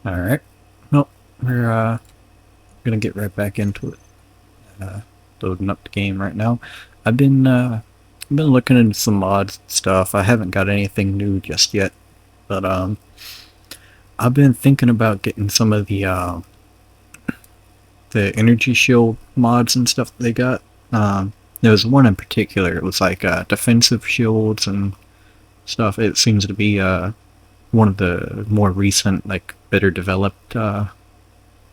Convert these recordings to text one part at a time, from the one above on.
Alright. Well, we're gonna get right back into it. Loading up the game right now. I've been looking into some mods and stuff. I haven't got anything new just yet, but I've been thinking about getting some of the energy shield mods and stuff that they got. There was one in particular. It was like defensive shields and stuff. It seems to be one of the more recent, like better developed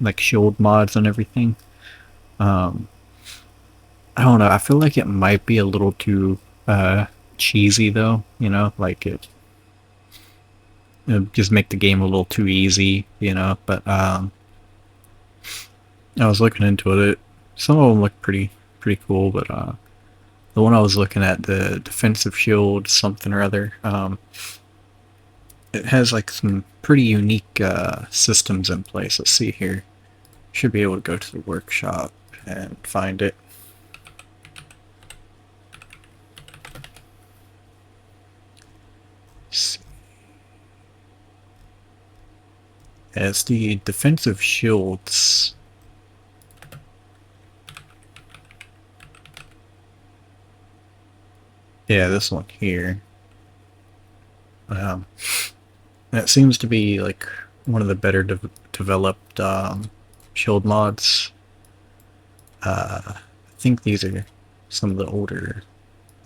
like shield mods and everything. Um, I don't know. I feel like it might be a little too cheesy though. You know, like it just make the game a little too easy. You know, but I was looking into it. Some of them look pretty cool, but the one I was looking at, the defensive shield something or other, it has like some pretty unique systems in place. Let's see here. Should be able to go to the workshop and find it. As the defensive shields, yeah, this one here. That seems to be like one of the better developed shield mods. I think these are some of the older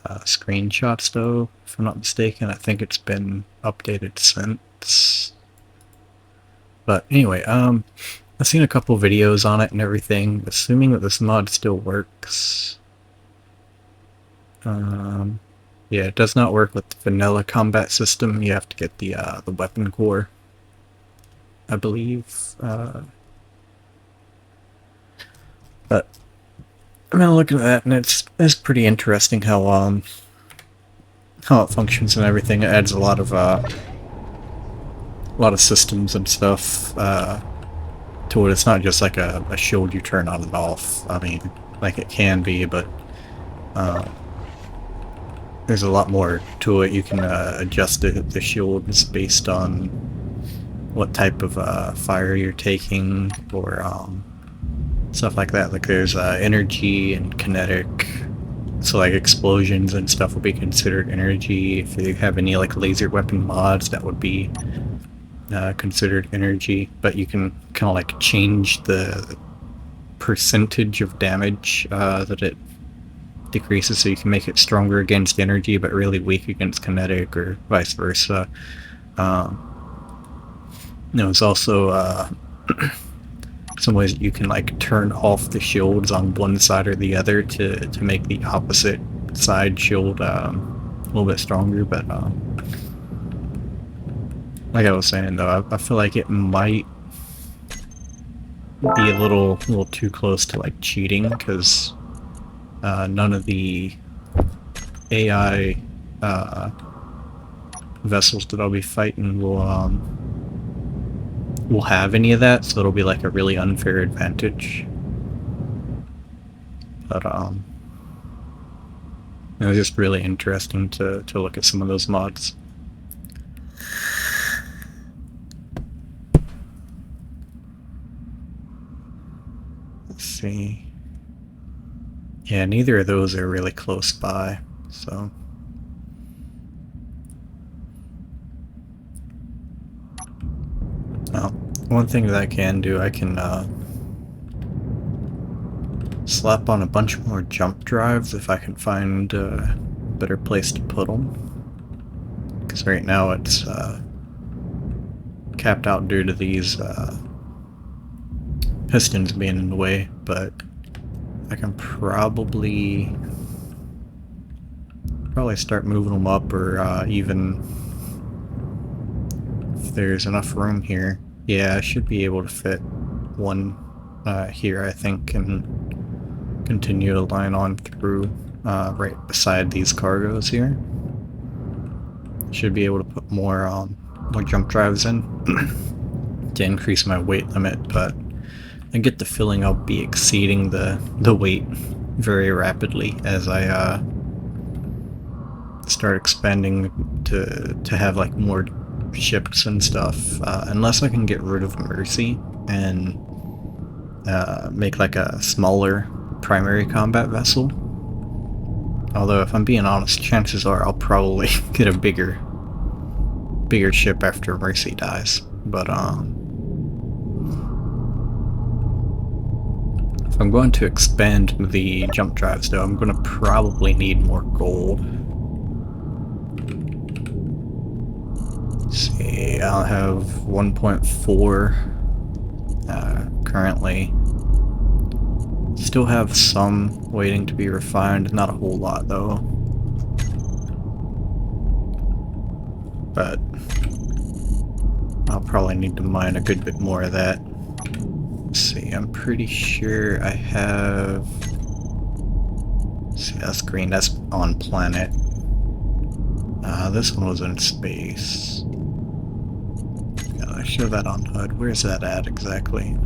screenshots though, if I'm not mistaken. I think it's been updated since. But anyway, I've seen a couple videos on it and everything, assuming that this mod still works. Yeah, it does not work with the vanilla combat system. You have to get the weapon core, I believe. But I'm gonna look at that, and it's pretty interesting how it functions and everything. It adds a lot of systems and stuff to it. It's not just like a shield you turn on and off. I mean, like it can be, but there's a lot more to it. You can adjust the shields based on what type of fire you're taking, or stuff like that. Like there's energy and kinetic. So like explosions and stuff will be considered energy. If you have any like laser weapon mods, that would be considered energy. But you can kind of like change the percentage of damage that it decreases, so you can make it stronger against energy but really weak against kinetic, or vice versa. There's also some ways that you can like turn off the shields on one side or the other to make the opposite side shield a little bit stronger. But like I was saying though, I feel like it might be a little too close to like cheating, because none of the AI vessels that I'll be fighting will have any of that, so it'll be like a really unfair advantage. But it was just really interesting to look at some of those mods. Let's see. Yeah, neither of those are really close by, so. Well, one thing that I can do, I can slap on a bunch more jump drives if I can find a better place to put them. Because right now it's capped out due to these pistons being in the way, but I can probably start moving them up, or even if there's enough room here. Yeah, I should be able to fit one here, I think, and continue to line on through right beside these cargoes here. Should be able to put more jump drives in to increase my weight limit, but I get the feeling I'll be exceeding the weight very rapidly as I start expanding to have like more ships and stuff, unless I can get rid of Mercy and make like a smaller primary combat vessel. Although, if I'm being honest, chances are I'll probably get a bigger ship after Mercy dies. But if I'm going to expand the jump drives, though, I'm going to probably need more gold. Let's see, I'll have 1.4 currently. Still have some waiting to be refined, not a whole lot though. But I'll probably need to mine a good bit more of that. Let's see, I'm pretty sure I have... See, that's green, that's on planet. This one was in space. Yeah, I show that on HUD. Where's that at exactly?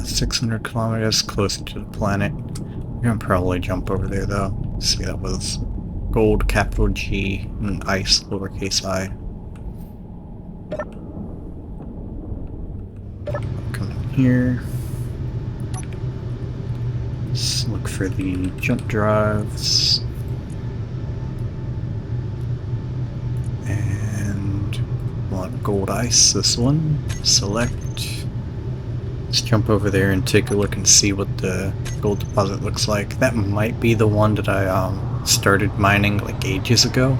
600 kilometers closer to the planet. We're gonna probably jump over there though. See, that was gold, capital G, and ice, lowercase I. Come in here. Let's look for the jump drives. And want gold ice, this one. Select. Let's jump over there and take a look and see what the gold deposit looks like. That might be the one that I started mining like ages ago.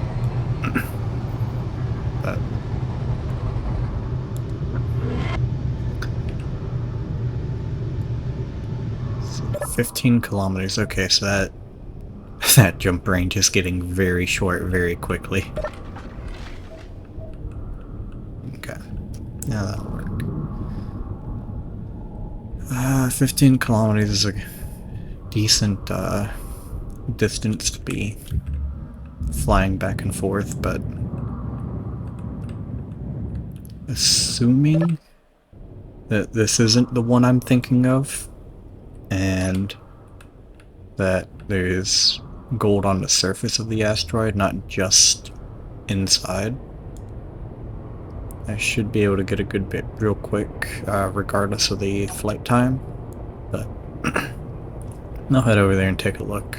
But 15 kilometers. Okay, so that jump range is getting very short very quickly. Okay, now that'll work. 15 kilometers is a decent distance to be flying back and forth, but assuming that this isn't the one I'm thinking of, and that there's gold on the surface of the asteroid, not just inside, I should be able to get a good bit real quick, regardless of the flight time. But I'll head over there and take a look.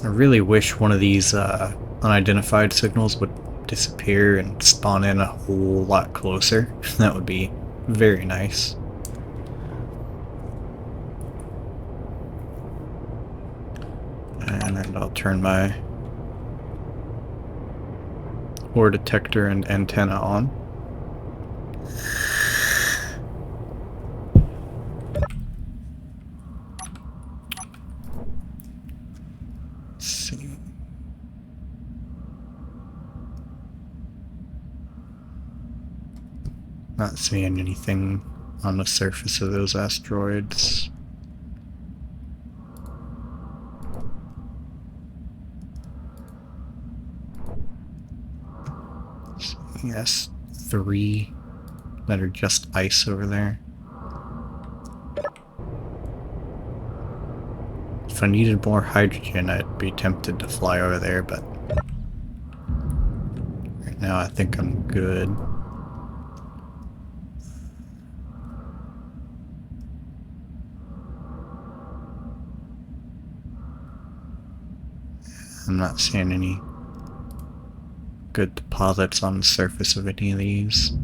I really wish one of these unidentified signals would disappear and spawn in a whole lot closer. That would be very nice. And then I'll turn my ore detector and antenna on. Let's see. Not seeing anything on the surface of those asteroids. Yes, 3 that are just ice over there. If I needed more hydrogen, I'd be tempted to fly over there, but right now I think I'm good. I'm not seeing any good deposits on the surface of any of these.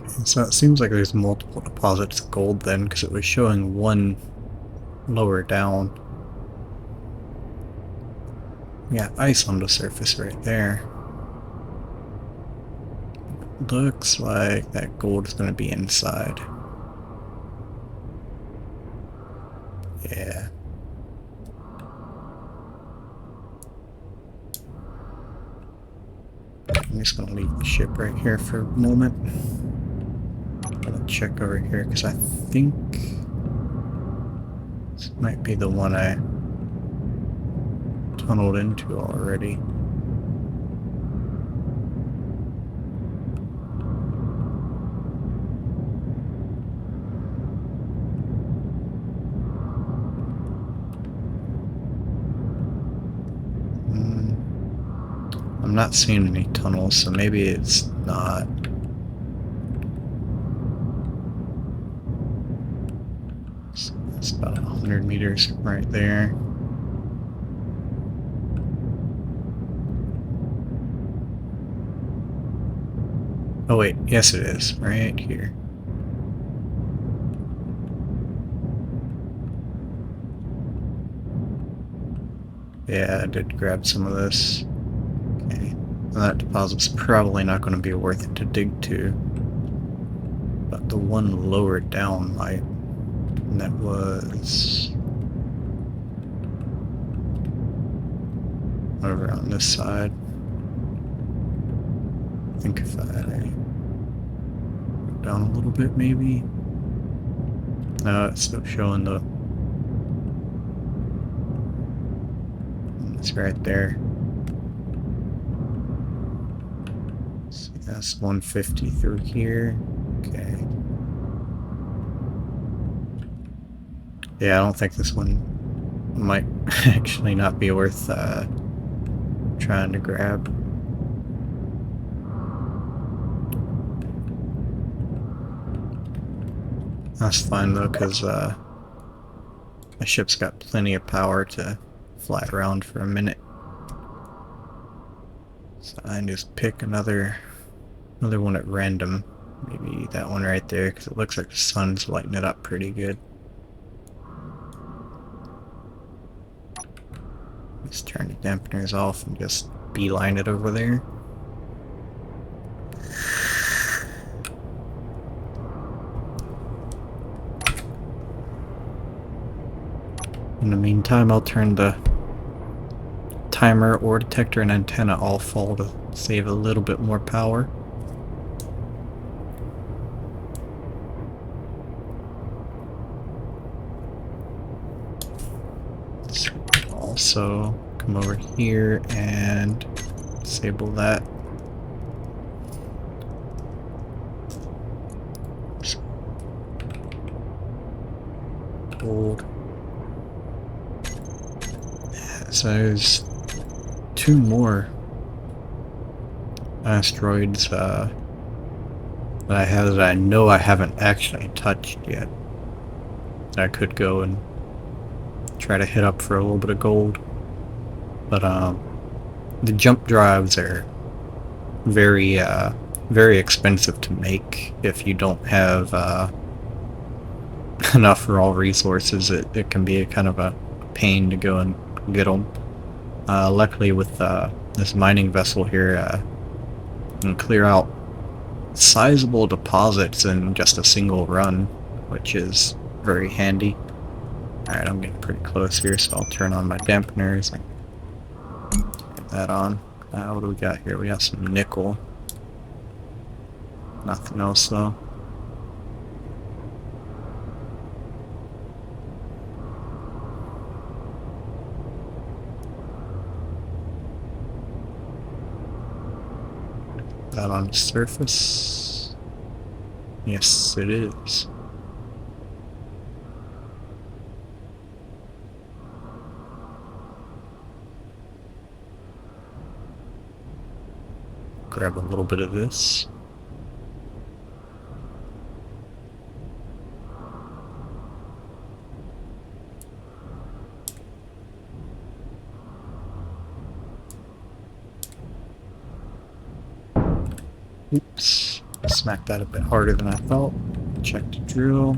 So it seems like there's multiple deposits of gold then, because it was showing one lower down. Yeah, ice on the surface right there. Looks like that gold is going to be inside. Yeah. I'm just going to leave the ship right here for a moment. I'm going to check over here because I think this might be the one I tunneled into already. I'm not seeing any tunnels, so maybe it's not. So that's about 100 meters right there. Oh wait, yes it is, right here. Yeah, I did grab some of this. Okay, well, that deposit's probably not going to be worth it to dig to. But the one lower down might. And that was over on this side. I think if I go down a little bit maybe. No, it's still showing the. It's right there. So that's 150 through here. Okay. Yeah, I don't think this one might actually not be worth trying to grab. That's fine though, because my ship's got plenty of power to fly around for a minute. So I can just pick another one at random. Maybe that one right there, because it looks like the sun's lighting it up pretty good. Just turn the dampeners off and just beeline it over there. In the meantime, I'll turn the timer, ore detector, and antenna all full to save a little bit more power. Also, come over here and disable that. Gold. So there's two more asteroids that I have that I know I haven't actually touched yet. I could go and try to hit up for a little bit of gold. But the jump drives are very very expensive to make if you don't have enough raw resources. It can be a kind of a pain to go and get them. Luckily with this mining vessel here, you can clear out sizable deposits in just a single run, which is very handy. Alright, I'm getting pretty close here, so I'll turn on my dampeners and get that on. What do we got here? We got some nickel. Nothing else though. That on the surface? Yes, it is. Grab a little bit of this. Oops. Smacked that a bit harder than I thought. Check the drill.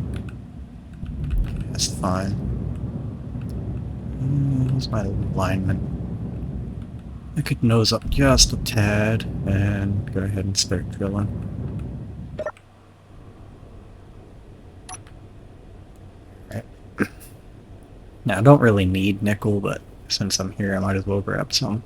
That's fine. Where's my alignment? I could nose up just a tad and go ahead and start drilling. Right. Now, I don't really need nickel, but since I'm here, I might as well grab some.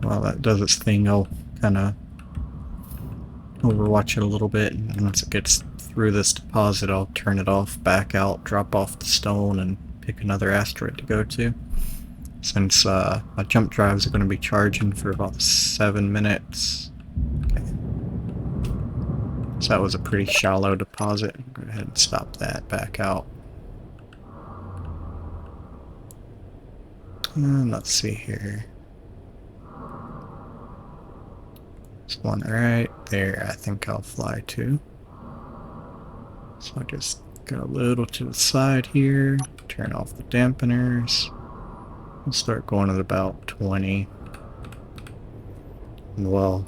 While that does its thing, I'll kind of overwatch it a little bit, and once it gets through this deposit, I'll turn it off, back out, drop off the stone, and pick another asteroid to go to. Since my jump drives are going to be charging for about 7 minutes. Okay. So that was a pretty shallow deposit. Go ahead and stop that, back out. And let's see here. There's one right there I think I'll fly to. So I'll just go a little to the side here, turn off the dampeners. We'll start going at about 20. And while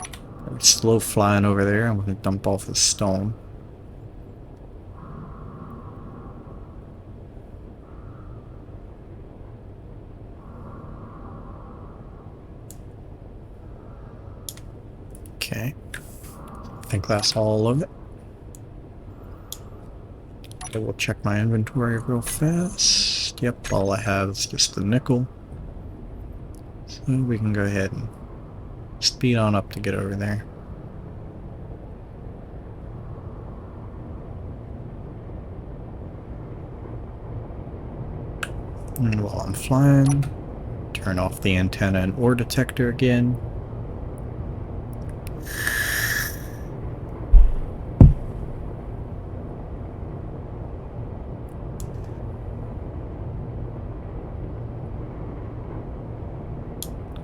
it's slow flying over there, I'm going to dump off the stone. Okay. I think that's all of it. Okay, we'll check my inventory real fast. Yep, all I have is just the nickel. So we can go ahead and speed on up to get over there. And while I'm flying, turn off the antenna and ore detector again.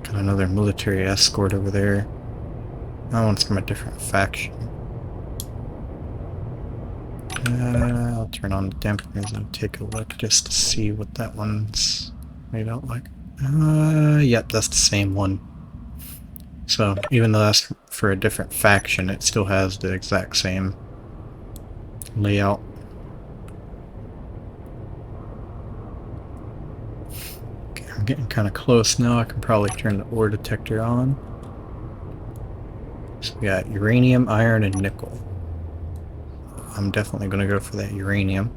Got another military escort over there. That one's from a different faction. I'll turn on the dampeners and take a look just to see what that one's made out like. Yep, that's the same one. So, even though that's for a different faction, it still has the exact same layout. Okay, I'm getting kind of close now. I can probably turn the ore detector on. So we got uranium, iron, and nickel. I'm definitely going to go for that uranium.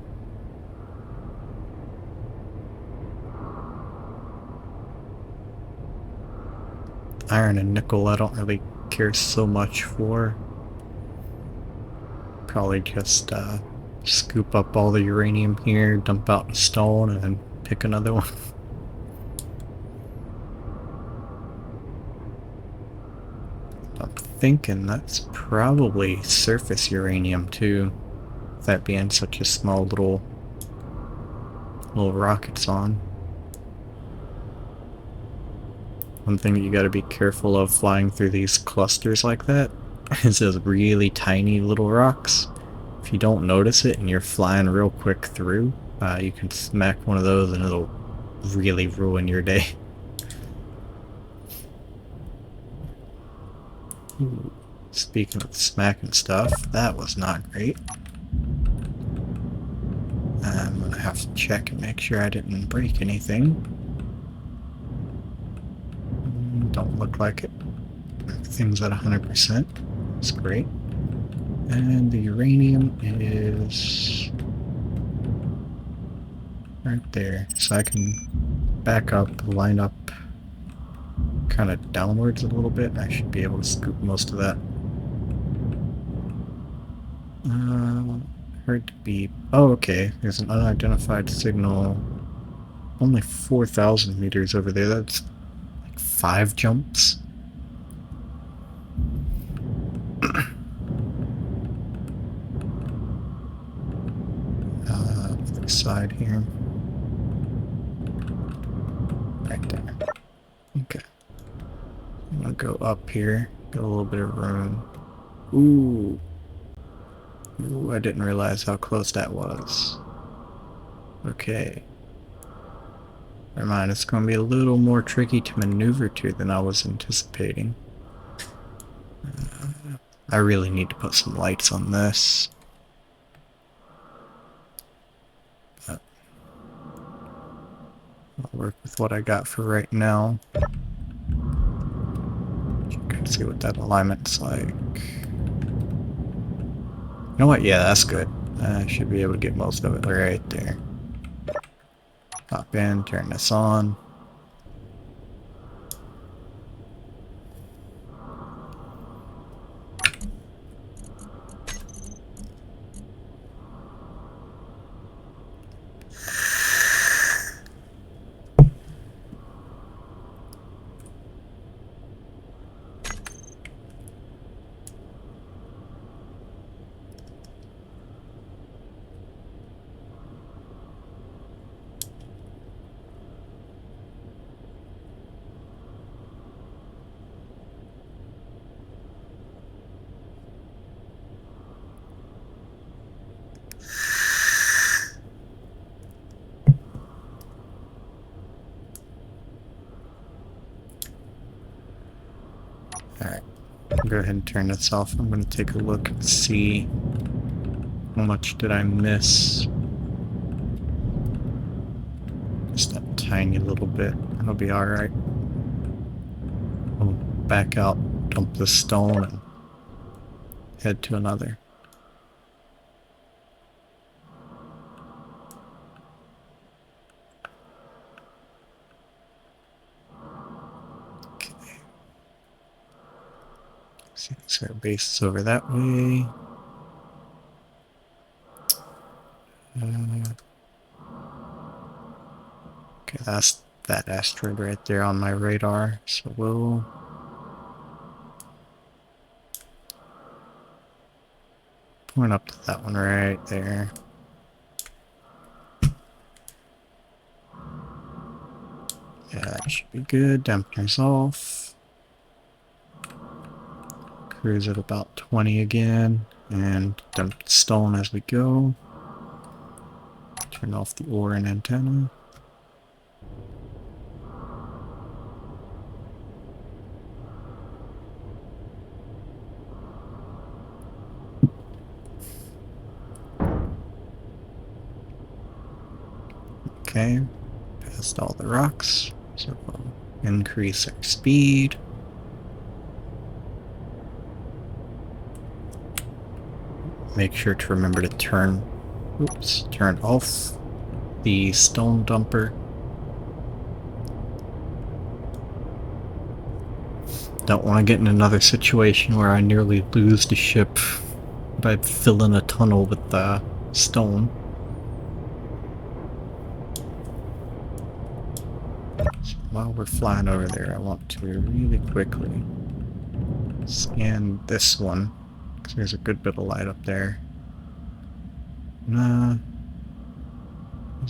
Iron and nickel I don't really care so much for. Probably just scoop up all the uranium here, dump out the stone, and then pick another one. I'm thinking that's probably surface uranium too, that being such a small little rockets on. One thing you gotta be careful of flying through these clusters like that is those really tiny little rocks. If you don't notice it and you're flying real quick through, you can smack one of those and it'll really ruin your day. Ooh, speaking of smacking stuff, that was not great. I'm gonna have to check and make sure I didn't break anything. Don't look like it. Everything's at 100%. That's great. And the uranium is right there. So I can back up, line up kind of downwards a little bit. I should be able to scoop most of that. Heard to beep. Oh, okay. There's an unidentified signal. Only 4,000 meters over there. That's like 5 jumps. Other side here. Right there. Okay. I'm gonna go up here. Got a little bit of room. Ooh. Ooh, I didn't realize how close that was. Okay. Never mind, it's going to be a little more tricky to maneuver to than I was anticipating. I really need to put some lights on this. But I'll work with what I got for right now. Check and see what that alignment's like. You know what? Yeah, that's good. I should be able to get most of it right there. Pop in, turn this on. Alright, go ahead and turn this off. I'm going to take a look and see how much did I miss. Just a tiny little bit. It'll be alright. I'll back out, dump this stone, and head to another. Okay. See, so our base is over that way. Okay, that's that asteroid right there on my radar, so we'll point up to that one right there. Yeah, that should be good. Dampeners off. Cruise at about 20 again, and dump stone as we go. Turn off the ore and antenna. Okay, past all the rocks, so we'll increase our speed. Make sure to remember to turn off the stone dumper. Don't want to get in another situation where I nearly lose the ship by filling a tunnel with stone. So while we're flying over there, I want to really quickly scan this one, because there's a good bit of light up there. There's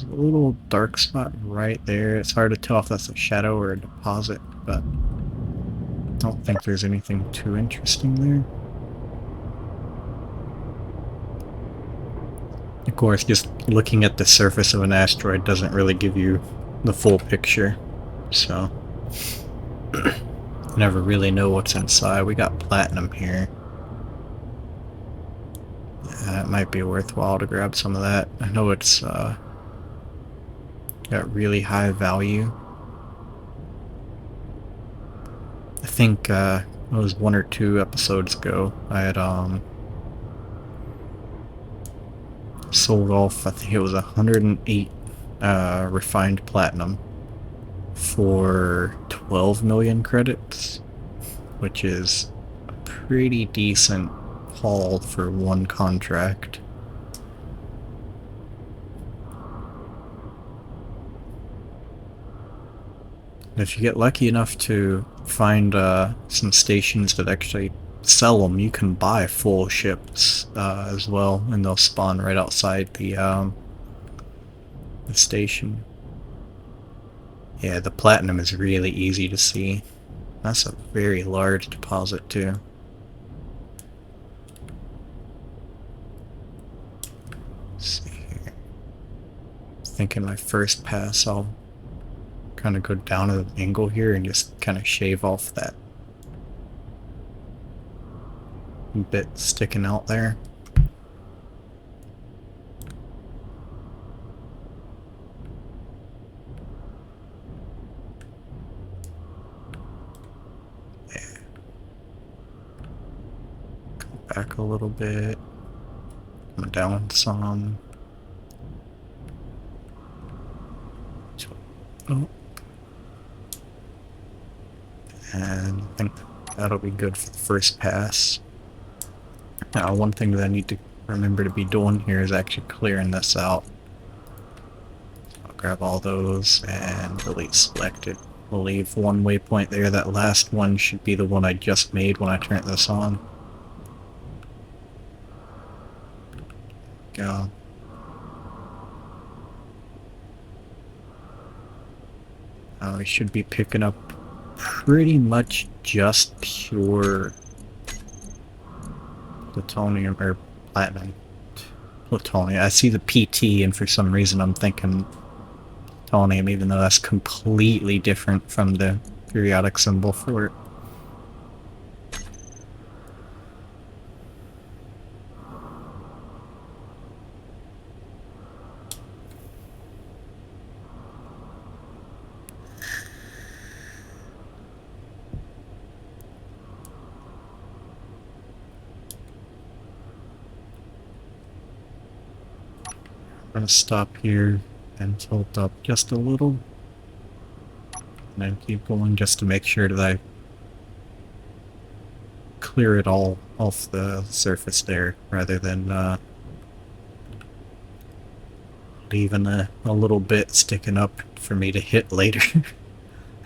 a little dark spot right there. It's hard to tell if that's a shadow or a deposit, but I don't think there's anything too interesting there. Of course, just looking at the surface of an asteroid doesn't really give you the full picture, so you never really know what's inside. We got platinum here. Yeah, it might be worthwhile to grab some of that. I know it's got really high value. I think it was 1 or 2 episodes ago I had sold off, I think it was 108 refined platinum for 12 million credits, which is a pretty decent haul for one contract. If you get lucky enough to find some stations that actually sell them, you can buy full ships as well, and they'll spawn right outside the station. Yeah, the platinum is really easy to see. That's a very large deposit too. Let's see here. think in my first pass I'll kind of go down at an angle here and just kind of shave off that bit sticking out there. Go back a little bit. Come down some. Oh. And I think that'll be good for the first pass. Now, one thing that I need to remember to be doing here is actually clearing this out. I'll grab all those and delete selected. We'll leave one waypoint there. That last one should be the one I just made when I turned this on. Go. We should be picking up pretty much just pure plutonium or platinum. Plutonium. I see the PT and for some reason I'm thinking plutonium, even though that's completely different from the periodic symbol for it. I'm gonna stop here and tilt up just a little, and then keep going just to make sure that I clear it all off the surface there, rather than leaving a little bit sticking up for me to hit later.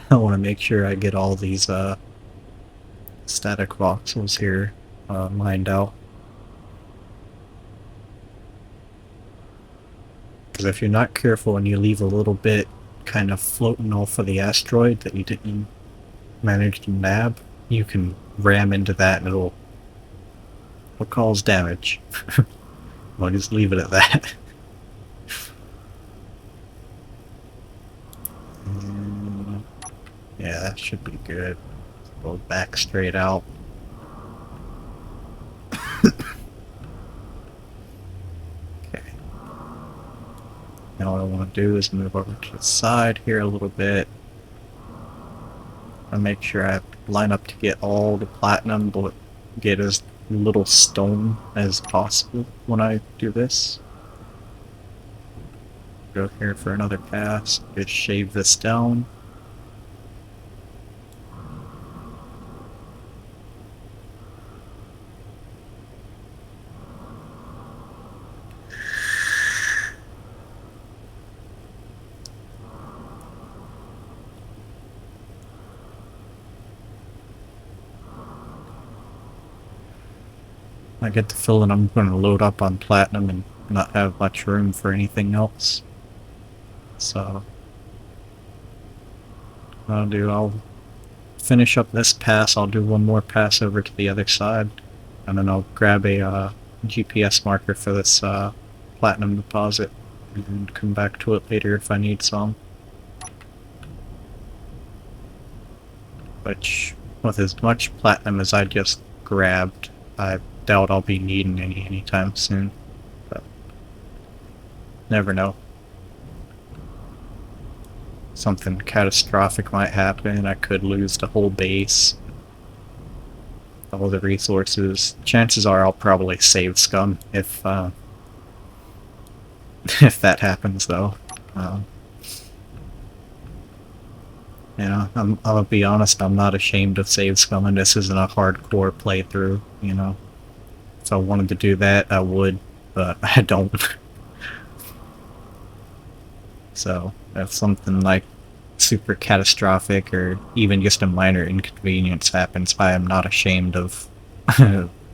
I want to make sure I get all these static voxels here mined out. Because if you're not careful and you leave a little bit kind of floating off of the asteroid that you didn't manage to nab, you can ram into that and it'll cause damage. I'll just leave it at that. Yeah, that should be good. Go back straight out. Now what I want to do is move over to the side here a little bit and make sure I line up to get all the platinum, but get as little stone as possible when I do this. Go here for another pass, just shave this down. I get the feeling I'm going to load up on platinum and not have much room for anything else. So, I'll finish up this pass, I'll do one more pass over to the other side, and then I'll grab a GPS marker for this platinum deposit, and come back to it later if I need some. Which, with as much platinum as I just grabbed, I doubt I'll be needing any anytime soon, but never know. Something catastrophic might happen and I could lose the whole base, all the resources. Chances are I'll probably save scum if if that happens, though. You know, I'll be honest, I'm not ashamed of save scum, and this isn't a hardcore playthrough, you know. If I wanted to do that, I would, but I don't. So, if something like super catastrophic or even just a minor inconvenience happens, I am not ashamed of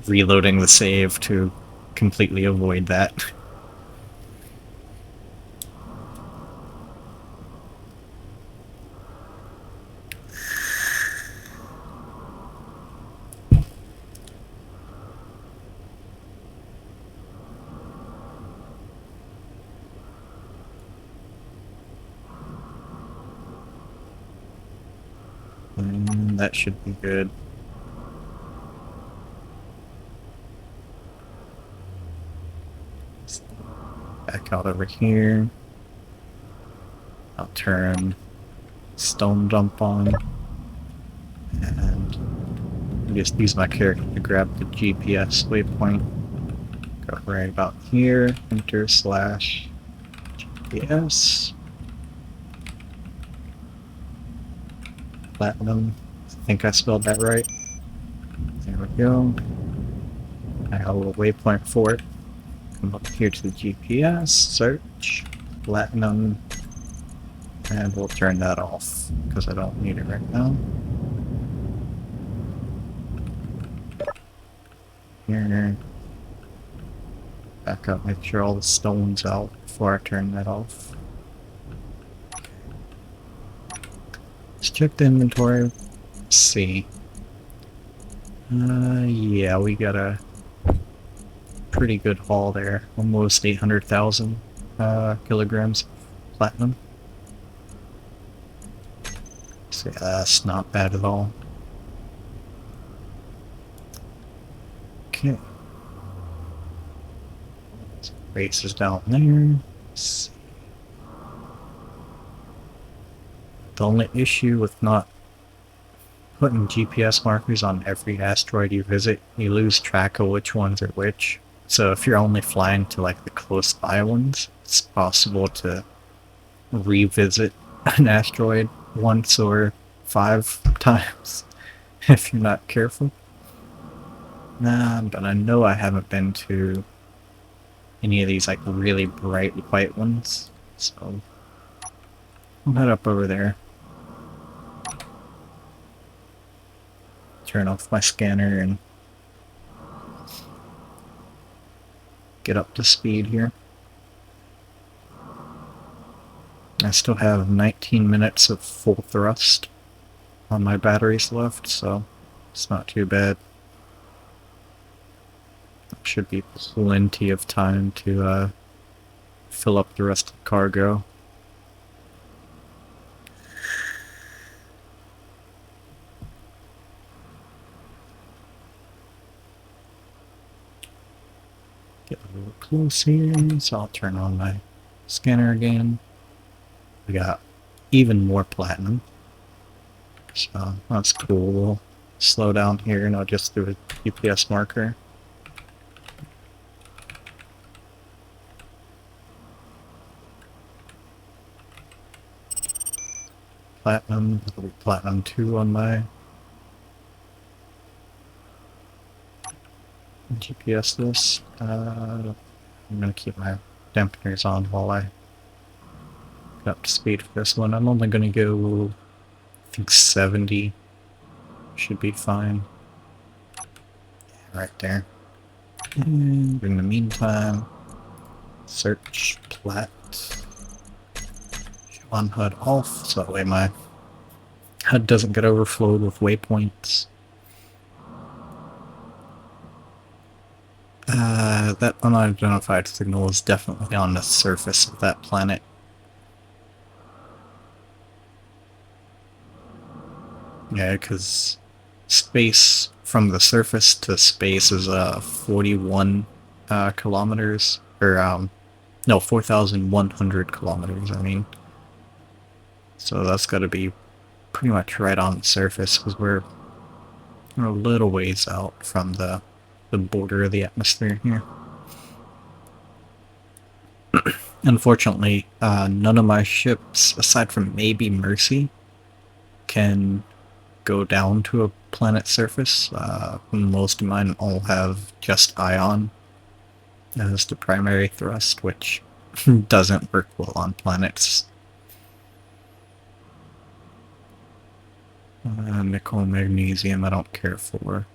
reloading the save to completely avoid that. and that should be good. Back out over here. I'll turn stone jump on and just use my character to grab the GPS waypoint. Go right about here, enter / GPS. Platinum. I think I spelled that right. There we go. I have a little waypoint for it. Come up here to the GPS, search, Platinum, and we'll turn that off because I don't need it right now. Here. Back up, make sure all the stone's out before I turn that off. Let's check the inventory. Let's see. Yeah, we got a pretty good haul there. Almost 800,000 kilograms of platinum. So yeah, that's not bad at all. Okay. Race is down there. Let's see. The only issue with not putting GPS markers on every asteroid you visit, you lose track of which ones are which. So if you're only flying to like the close by ones, it's possible to revisit an asteroid once or 5 times if you're not careful. But I know I haven't been to any of these like really bright white ones, so I'll head up over there. Turn off my scanner and get up to speed here. I still have 19 minutes of full thrust on my batteries left, so it's not too bad. Should be plenty of time to fill up the rest of the cargo. Get a little close here, so I'll turn on my scanner again. We got even more platinum, so that's cool. We'll slow down here and I'll just do a GPS marker. Platinum, that'll be platinum 2 on my GPS this. I'm gonna keep my dampeners on while I get up to speed for this one. I'm only gonna go, I think 70 should be fine. Right there. And in the meantime, search plat. Show on HUD off, so that way my HUD doesn't get overflowed with waypoints. That unidentified signal is definitely on the surface of that planet. Yeah, because space from the surface to space is 41 kilometers, or no, 4,100 kilometers, I mean. So that's got to be pretty much right on the surface, because we're a little ways out from the border of the atmosphere here. Unfortunately, none of my ships, aside from maybe Mercy, can go down to a planet's surface. Most of mine all have just ion as the primary thrust, which doesn't work well on planets. Nickel and magnesium I don't care for.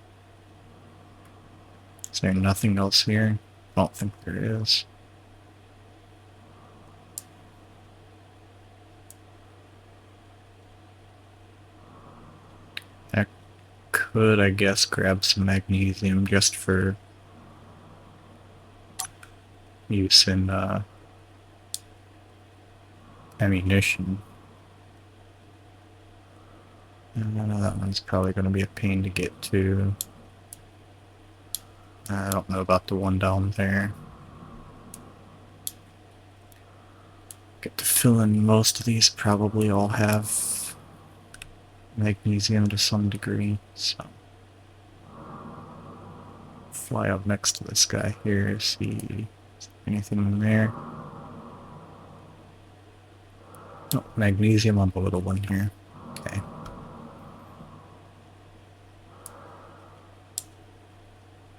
Is there nothing else here? I don't think there is. I could, I guess, grab some magnesium just for use in ammunition. That one's probably going to be a pain to get to. I don't know about the one down there. Get to fill in most of these, probably all have magnesium to some degree, so. Fly up next to this guy here, see anything in there. Oh, magnesium on the little one here. Okay.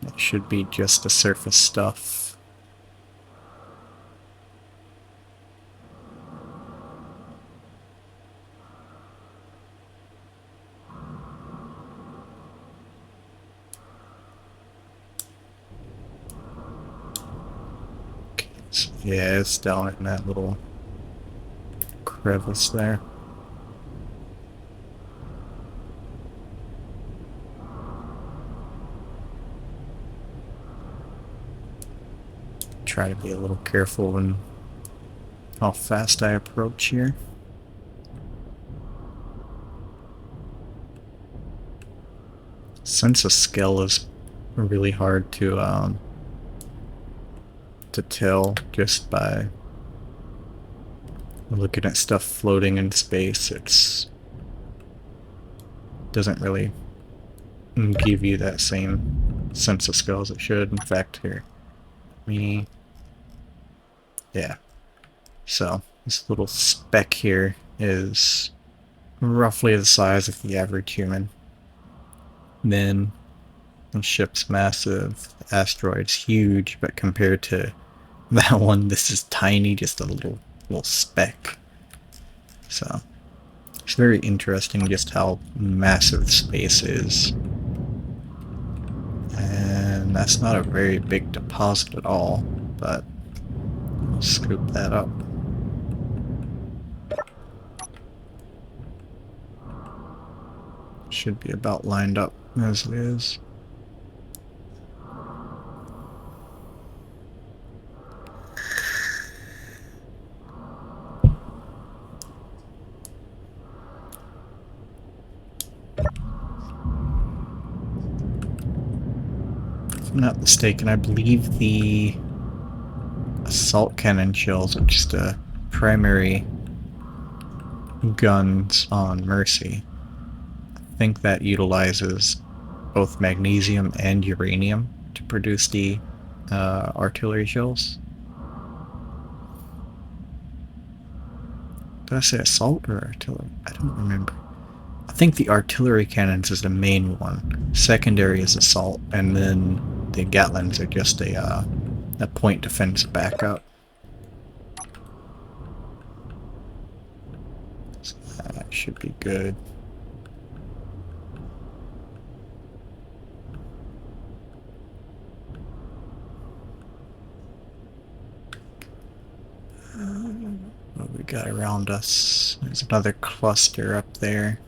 That should be just the surface stuff. Okay, so yeah, it's down in that little crevice there. Try to be a little careful in how fast I approach here. Sense of scale is really hard to tell just by looking at stuff floating in space. It's doesn't really give you that same sense of scale as it should. In fact, here, yeah. So this little speck here is roughly the size of the average human. Then the ship's massive, the asteroid's huge, but compared to that one, this is tiny, just a little speck. So it's very interesting just how massive space is. And that's not a very big deposit at all, but we'll scoop that up. Should be about lined up as it is. If I'm not mistaken, I believe the assault cannon shells are just the primary guns on Mercy. I think that utilizes both magnesium and uranium to produce the artillery shells. Did I say assault or artillery? I don't remember. I think the artillery cannons is the main one. Secondary is assault, and then the Gatlins are just a point defense backup. So that should be good. What we got around us? There's another cluster up there.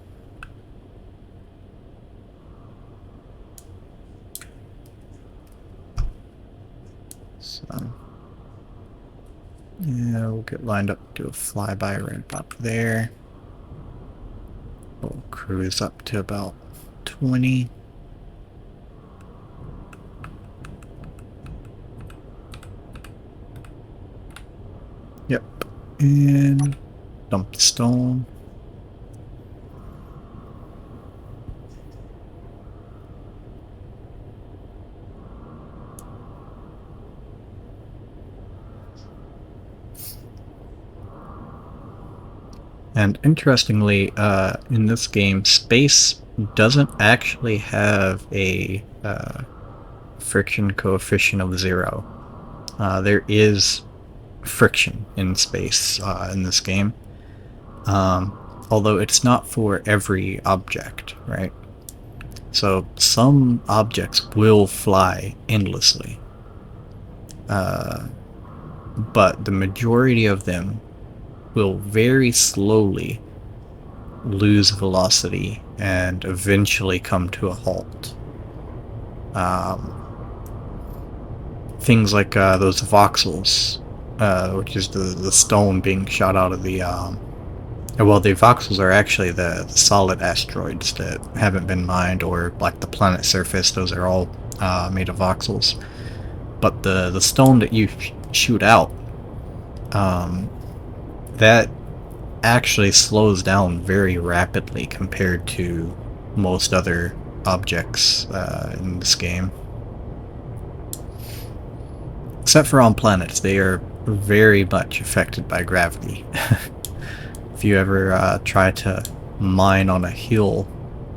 So, yeah, we'll get lined up to a flyby right about there. We'll cruise up to about 20. Yep, and dump the stone. And interestingly, in this game, space doesn't actually have a friction coefficient of 0. There is friction in space in this game, although it's not for every object, right? So some objects will fly endlessly, but the majority of them will very slowly lose velocity and eventually come to a halt. Things like those voxels, which is the stone being shot out of the Well, the voxels are actually the solid asteroids that haven't been mined, or like the planet surface. Those are all made of voxels. But the stone that you shoot out, that actually slows down very rapidly compared to most other objects in this game. Except for on planets, they are very much affected by gravity. If you ever try to mine on a hill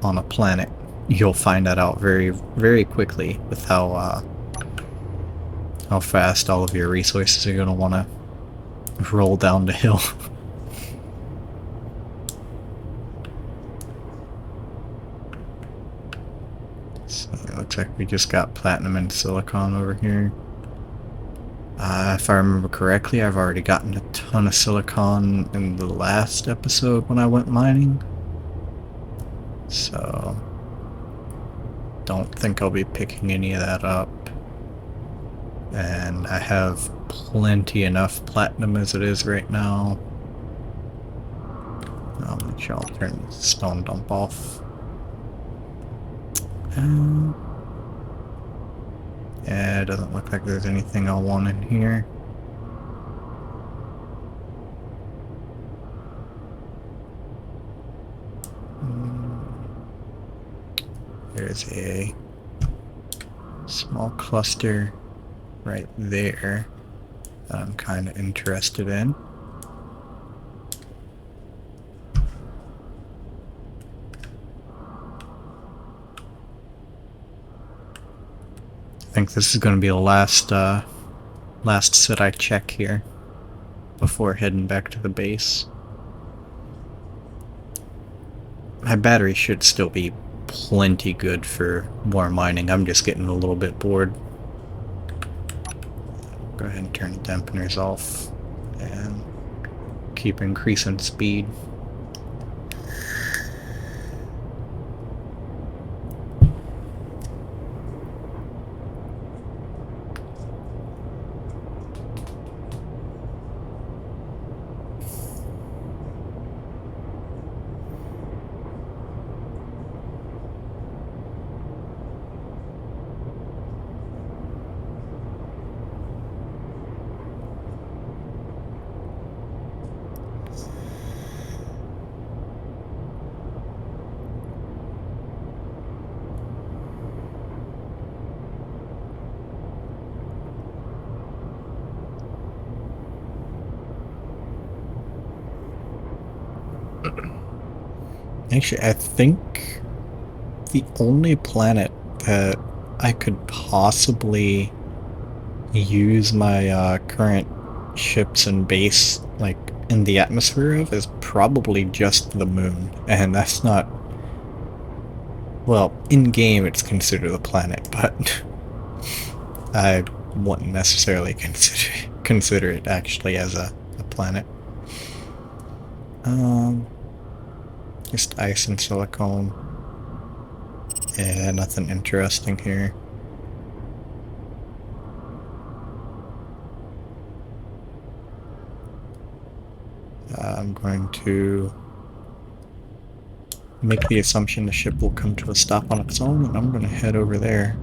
on a planet, you'll find that out very, very quickly with how fast all of your resources are going to want to roll down the hill. So it looks like we just got platinum and silicon over here. If I remember correctly, I've already gotten a ton of silicon in the last episode when I went mining. So don't think I'll be picking any of that up. And I have plenty enough platinum as it is right now. I'll make sure I'll turn the stone dump off. Yeah, it doesn't look like there's anything I want in here. There's a small cluster right there that I'm kind of interested in. I think this is going to be the last sit I check here before heading back to the base. My battery should still be plenty good for more mining. I'm just getting a little bit bored. Go ahead and turn the dampeners off and keep increasing speed. Actually, I think the only planet that I could possibly use my current ships and base like in the atmosphere of is probably just the moon, and that's not, well, in game it's considered a planet, but I wouldn't necessarily consider it actually as a planet. Just ice and silicone. Yeah, nothing interesting here. I'm going to make the assumption the ship will come to a stop on its own, and I'm going to head over there.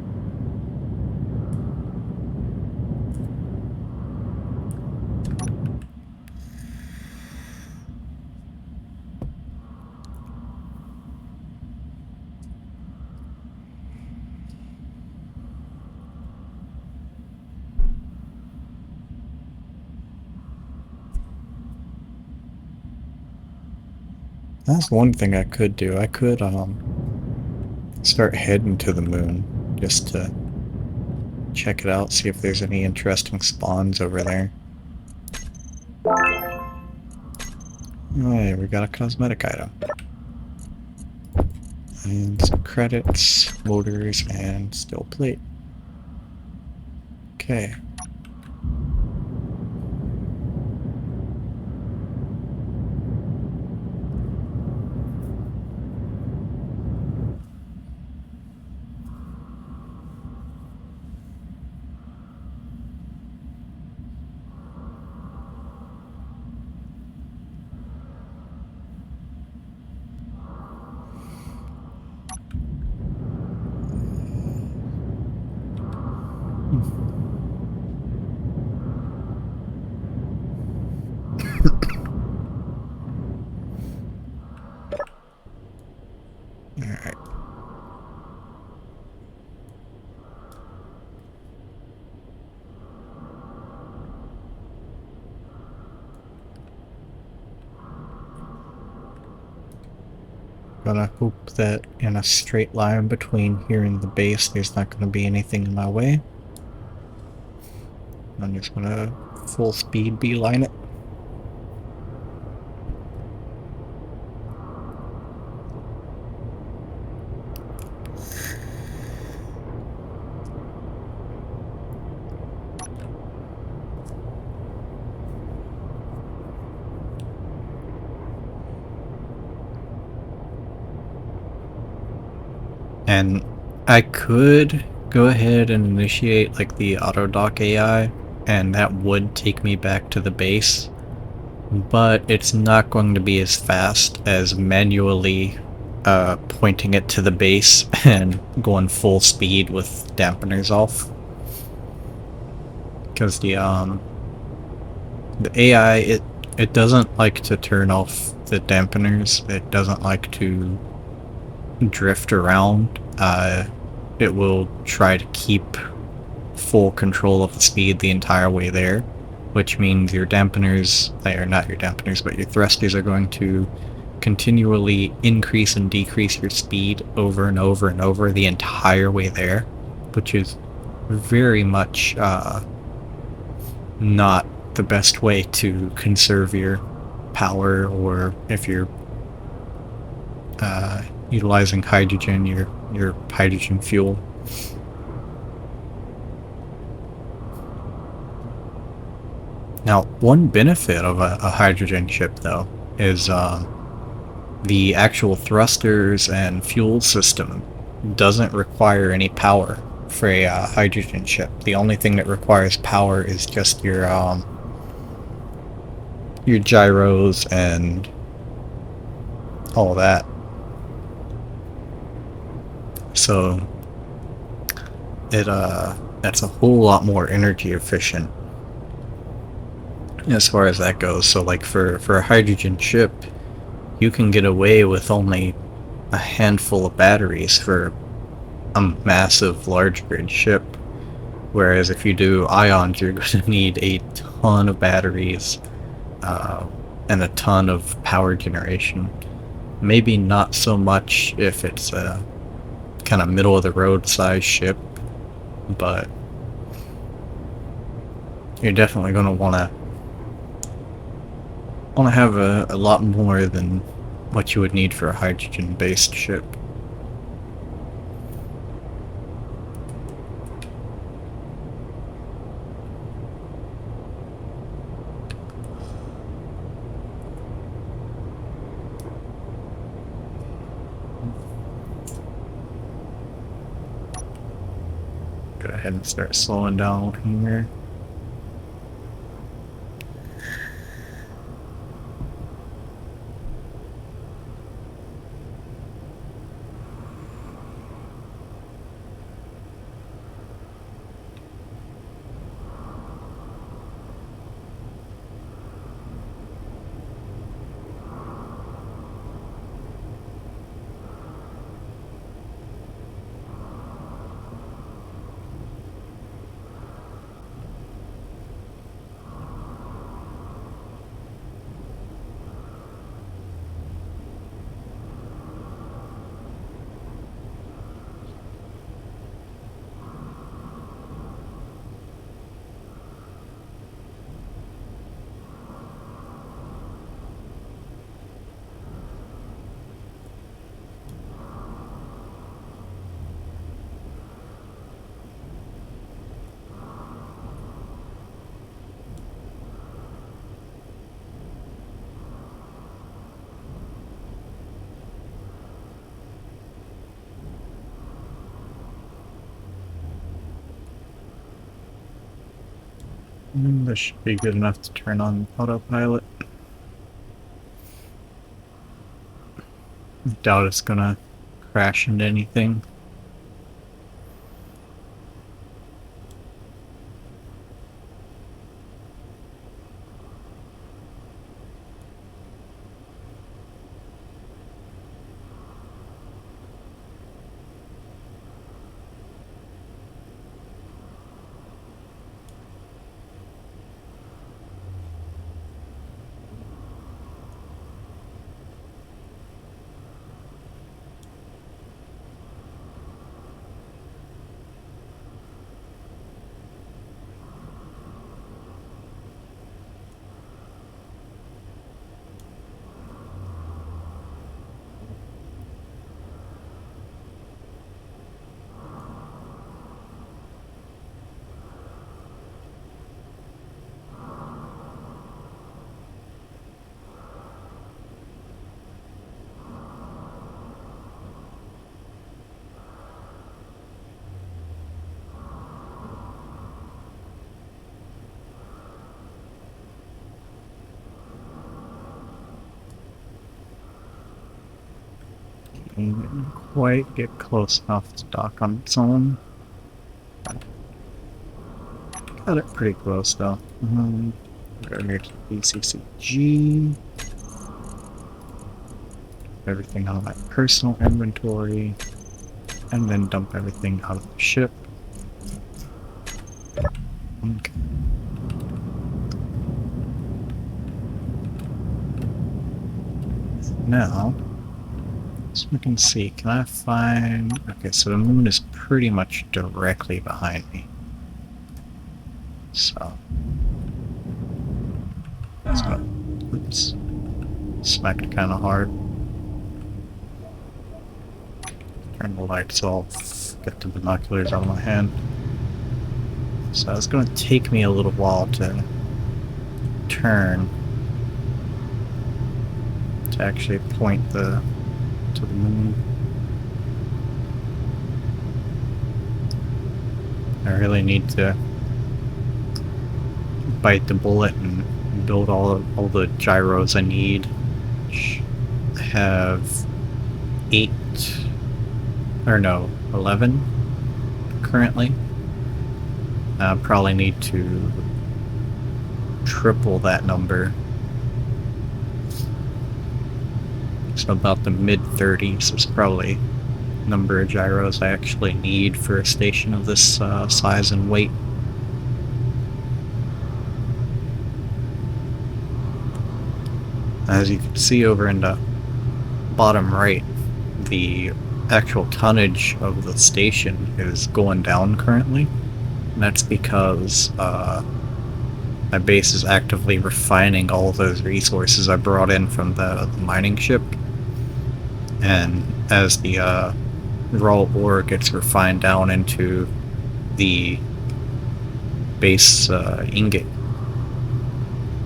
That's one thing I could do. I could start heading to the moon just to check it out, see if there's any interesting spawns over there. Alright, we got a cosmetic item. And some credits, motors, and steel plate. Okay. Alright. Gonna hope that in a straight line between here and the base there's not gonna be anything in my way. I'm just gonna full speed beeline it. And I could go ahead and initiate like the auto dock AI, and that would take me back to the base, but it's not going to be as fast as manually pointing it to the base and going full speed with dampeners off. Because the AI, it doesn't like to turn off the dampeners. It doesn't like to drift around. It will try to keep full control of the speed the entire way there, which means your dampeners, or not your dampeners, but your thrusters are going to continually increase and decrease your speed over and over and over the entire way there, which is very much not the best way to conserve your power, or if you're utilizing hydrogen, your hydrogen fuel. Now, one benefit of a hydrogen ship, though, is the actual thrusters and fuel system doesn't require any power for a hydrogen ship. The only thing that requires power is just your gyros and all that. So that's a whole lot more energy efficient as far as that goes. So like for a hydrogen ship, you can get away with only a handful of batteries for a massive large grid ship, whereas if you do ions, you're going to need a ton of batteries and a ton of power generation. Maybe not so much if it's a kind of middle of the road size ship, but you're definitely going to want to have a lot more than what you would need for a hydrogen based ship. Go ahead and start slowing down here. This should be good enough to turn on autopilot. Doubt it's gonna crash into anything. Didn't quite get close enough to dock on its own. Got it pretty close though. Go here to BCCG. Everything out of my personal inventory. And then dump everything out of the ship. Okay. Now, so we can see, can I find... Okay, so the moon is pretty much directly behind me. So... Oops. Smacked kind of hard. Turn the lights off. Get the binoculars out of my hand. So it's going to take me a little while to turn to actually point to the moon. I really need to bite the bullet and build all the gyros I need. I have 11 currently. I probably need to triple that number. So about the mid-30s is probably the number of gyros I actually need for a station of this size and weight. As you can see over in the bottom right, the actual tonnage of the station is going down currently. And that's because my base is actively refining all of those resources I brought in from the mining ship. And as the raw ore gets refined down into the base ingot,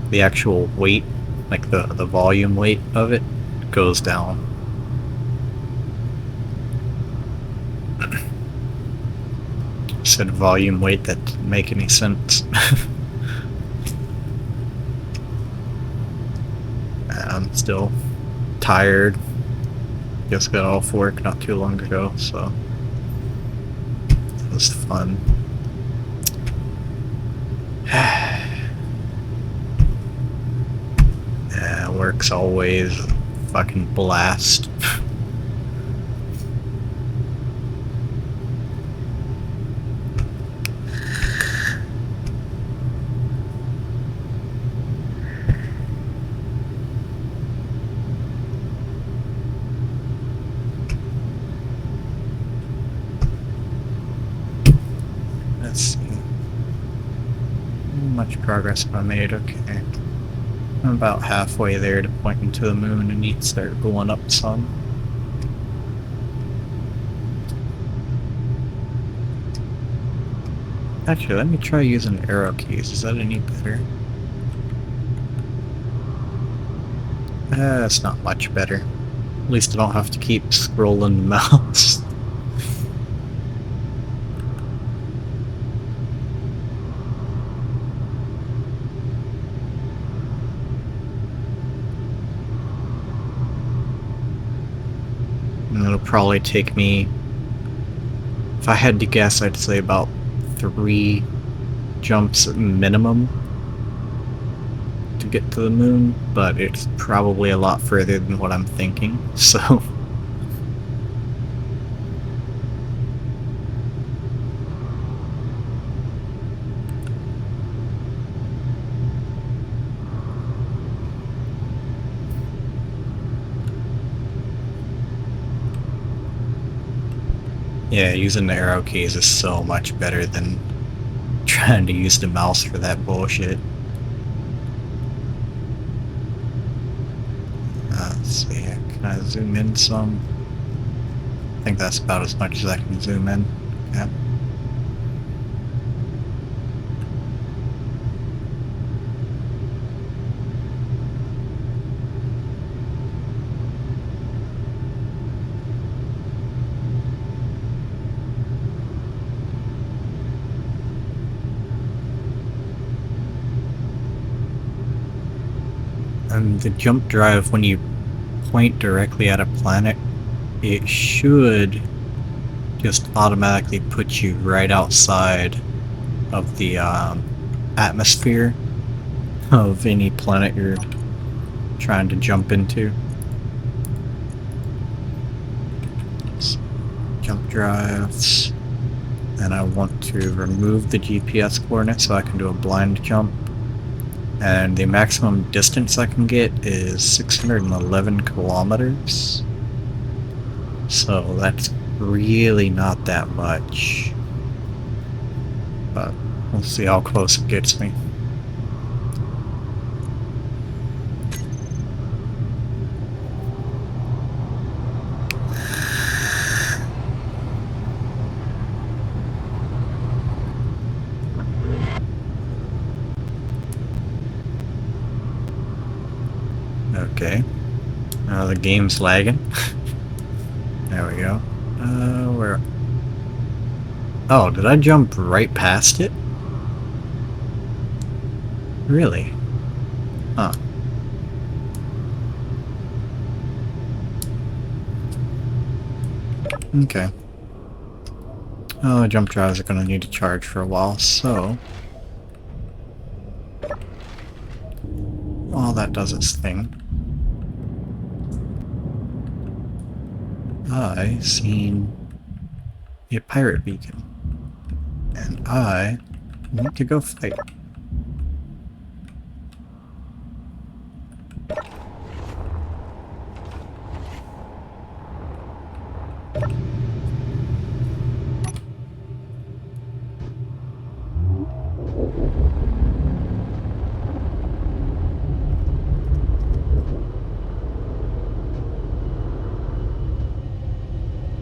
the actual weight, like the volume weight of it, goes down. Said volume weight, that didn't make any sense. I'm still tired. Just got off work not too long ago, so it was fun. Yeah, work's always a fucking blast. Let's see. How much progress have I made? Okay. I'm about halfway there to pointing to the moon and need to start going up some. Actually, let me try using arrow keys. Is that any better? That's not much better. At least I don't have to keep scrolling the mouse. And it'll probably take me, if I had to guess, I'd say about 3 jumps minimum to get to the moon, but it's probably a lot further than what I'm thinking, so... Yeah, using the arrow keys is so much better than trying to use the mouse for that bullshit. Let's see, can I zoom in some? I think that's about as much as I can zoom in. Yeah. And the jump drive, when you point directly at a planet, it should just automatically put you right outside of the atmosphere of any planet you're trying to jump into. Jump drives. And I want to remove the GPS coordinates so I can do a blind jump. And the maximum distance I can get is 611 kilometers. So that's really not that much. But we'll see how close it gets me. Okay. Now the game's lagging. There we go. Where? Oh, did I jump right past it? Really? Huh. Okay. Oh, jump drives are gonna need to charge for a while, so... while that does its thing, I seen a pirate beacon, and I need to go fight.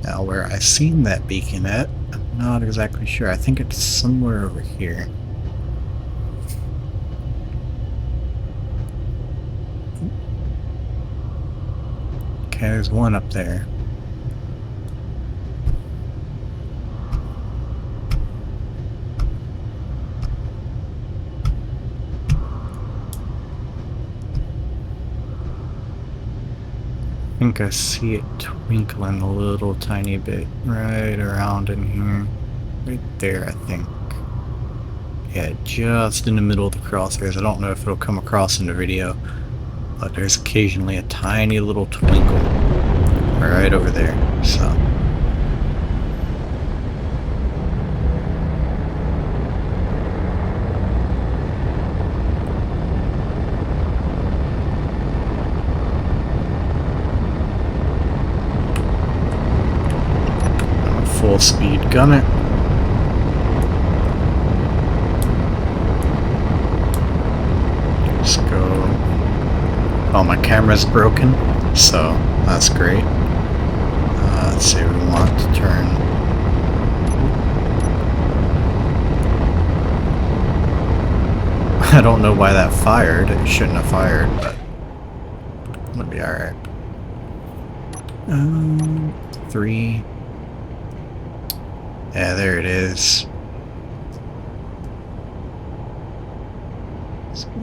Now, where I seen that beacon at, I'm not exactly sure. I think it's somewhere over here. Okay, there's one up there. I think I see it twinkling a little tiny bit right around in here. Right there, I think. Yeah, just in the middle of the crosshairs. I don't know if it'll come across in the video, but there's occasionally a tiny little twinkle right over there, so... full speed gun it. Just go. Oh, my camera's broken, so that's great. Let's see, we want to turn. I don't know why that fired. It shouldn't have fired, but it'll be alright. 3. Yeah, there it is.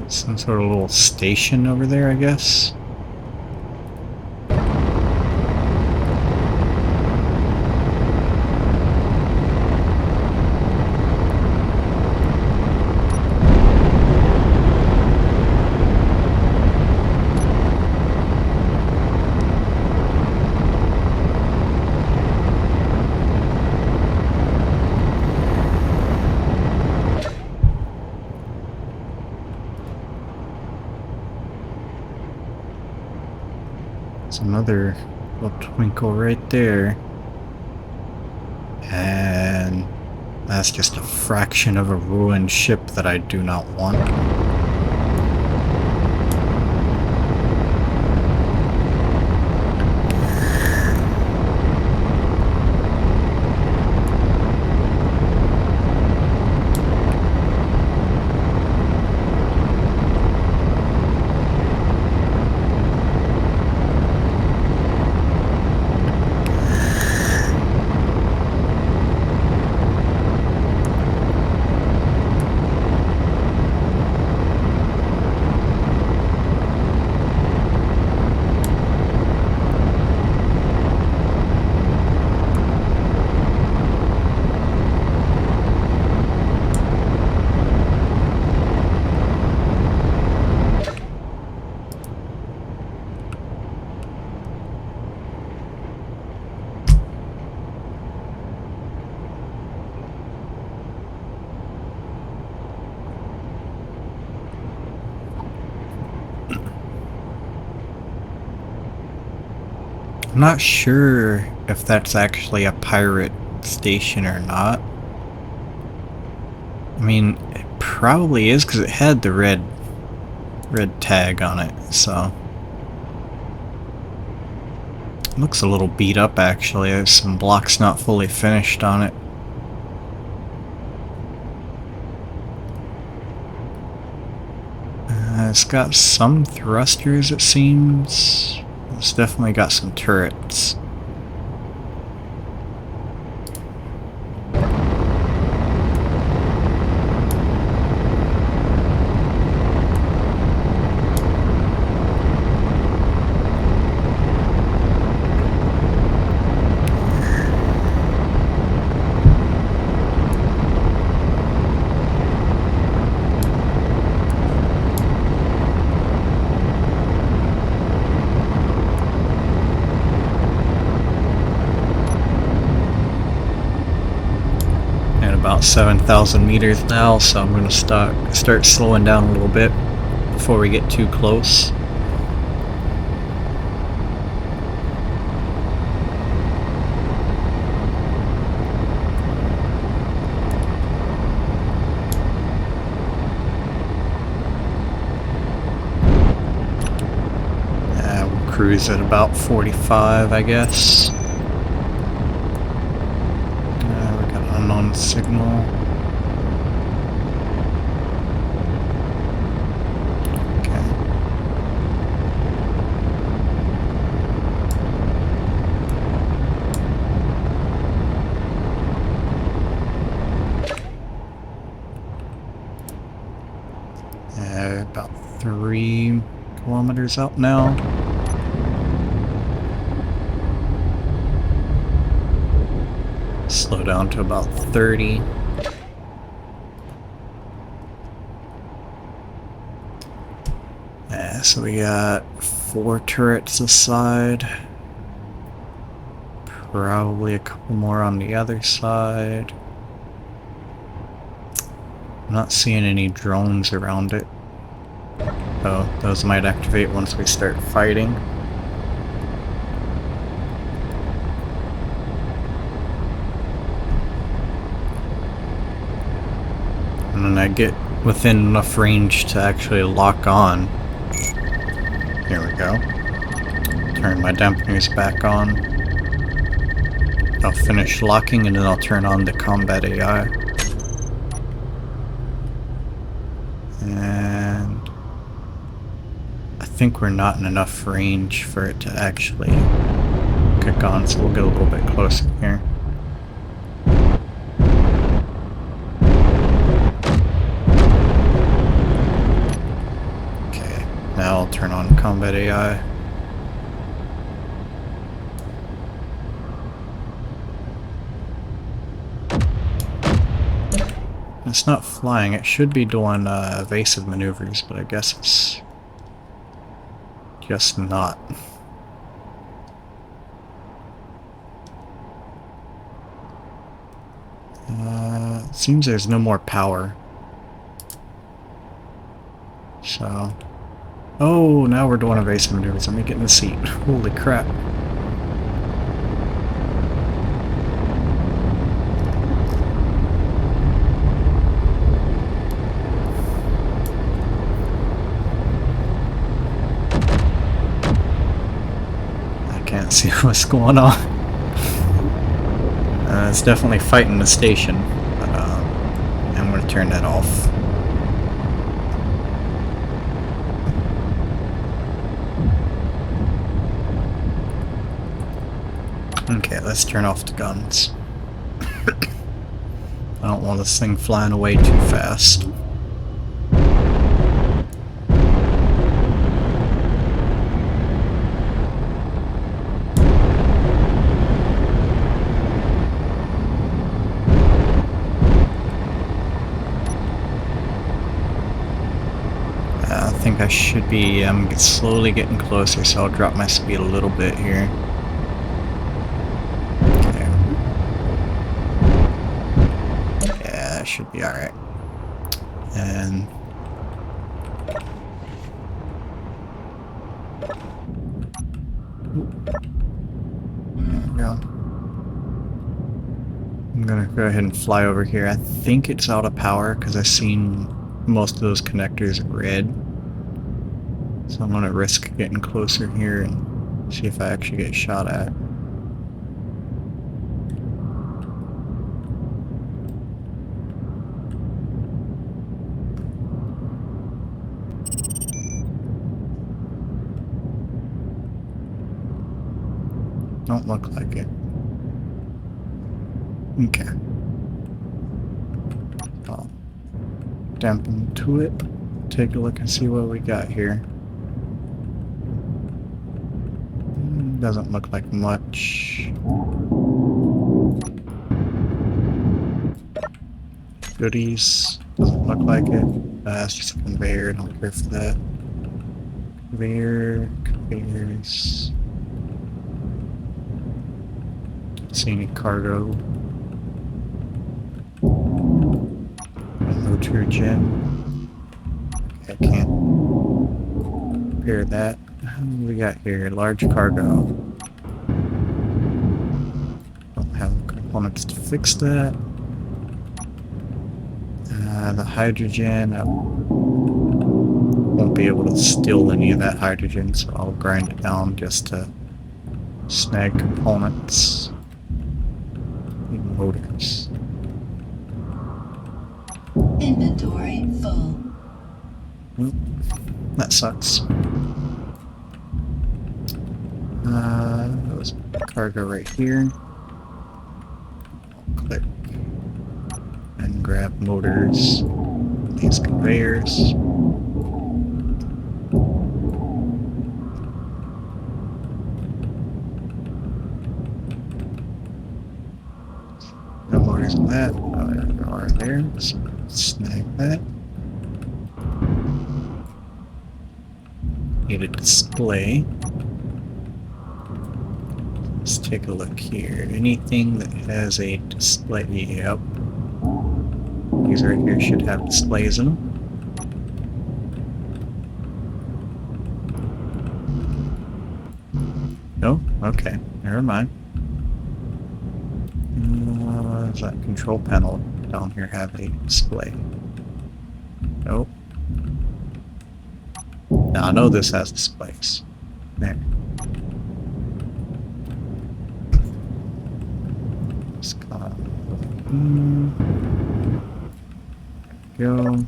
Some sort of little station over there, I guess. There's another little twinkle right there. And that's just a fraction of a ruined ship that I do not want. I'm not sure if that's actually a pirate station or not. I mean, it probably is because it had the red tag on it, so. It looks a little beat up actually. There's some blocks not fully finished on it. It's got some thrusters, it seems. It's definitely got some turrets. About 7,000 meters now, so I'm going to start slowing down a little bit before we get too close. We'll cruise at about 45, I guess. Unknown signal. Okay. About 3 kilometers up now. Slow down to about 30. So we got 4 turrets aside. Probably a couple more on the other side. I'm not seeing any drones around it. Oh, those might activate once we start fighting. And then I get within enough range to actually lock on. Here we go. Turn my dampeners back on. I'll finish locking and then I'll turn on the combat AI. And I think we're not in enough range for it to actually kick on, so we'll get a little bit closer here. Okay, now I'll turn on combat AI. It's not flying, it should be doing evasive maneuvers, but I guess it's just not. It seems there's no more power. So... Oh, now we're doing evasive maneuvers. Let me get in the seat. Holy crap. Can't see what's going on. It's definitely fighting the station, but I'm going to turn that off. Okay, let's turn off the guns. I don't want this thing flying away too fast. I think I should be slowly getting closer, so I'll drop my speed a little bit here. Okay. Yeah, that should be alright. And... There we go. I'm gonna go ahead and fly over here. I think it's out of power because I've seen most of those connectors red. So I'm gonna risk getting closer here and see if I actually get shot at. Don't look like it. Okay. I'll dampen to it. Take a look and see what we got here. Doesn't look like much. Goodies. Doesn't look like it. It's just a conveyor. Don't care for that. Conveyors. Don't see any cargo. Motor gen. I can't repair that. What do we got here? Large cargo. Don't have components to fix that. The hydrogen, I won't be able to steal any of that hydrogen, so I'll grind it down just to snag components. Need motors. Inventory full. That sucks. There's cargo right here. Click and grab motors. These conveyors. No motors in that. There are there. So snag that. Need a display. Let's take a look here. Anything that has a display, yep. These right here should have displays in them. No? Okay, never mind. Does that control panel down here have a display? Nope. Now I know this has displays. There. Go.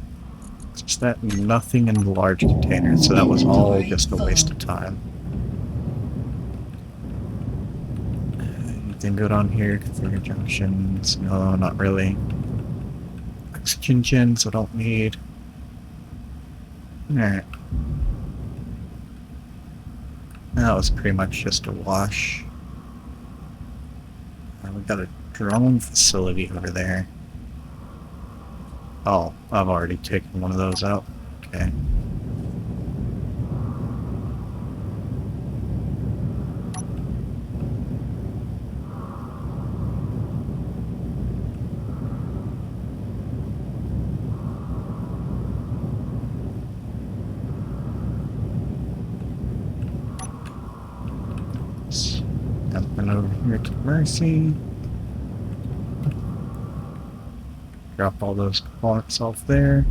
It's just that nothing in the large container, so that was all just a waste of time. Anything good on here? Configure junctions? No, not really. Oxygen gens I don't need. Alright. That was pretty much just a wash. We got a drone facility over there. Oh, I've already taken one of those out. Okay. Dumping over here to Mercy. Drop all those components off there.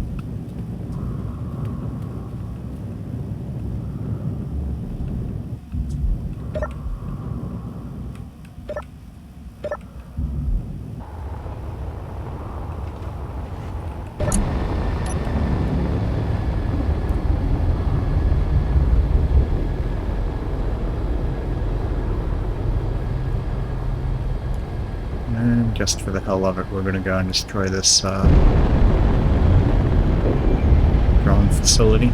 And just for the hell of it, we're going to go and destroy this drone facility.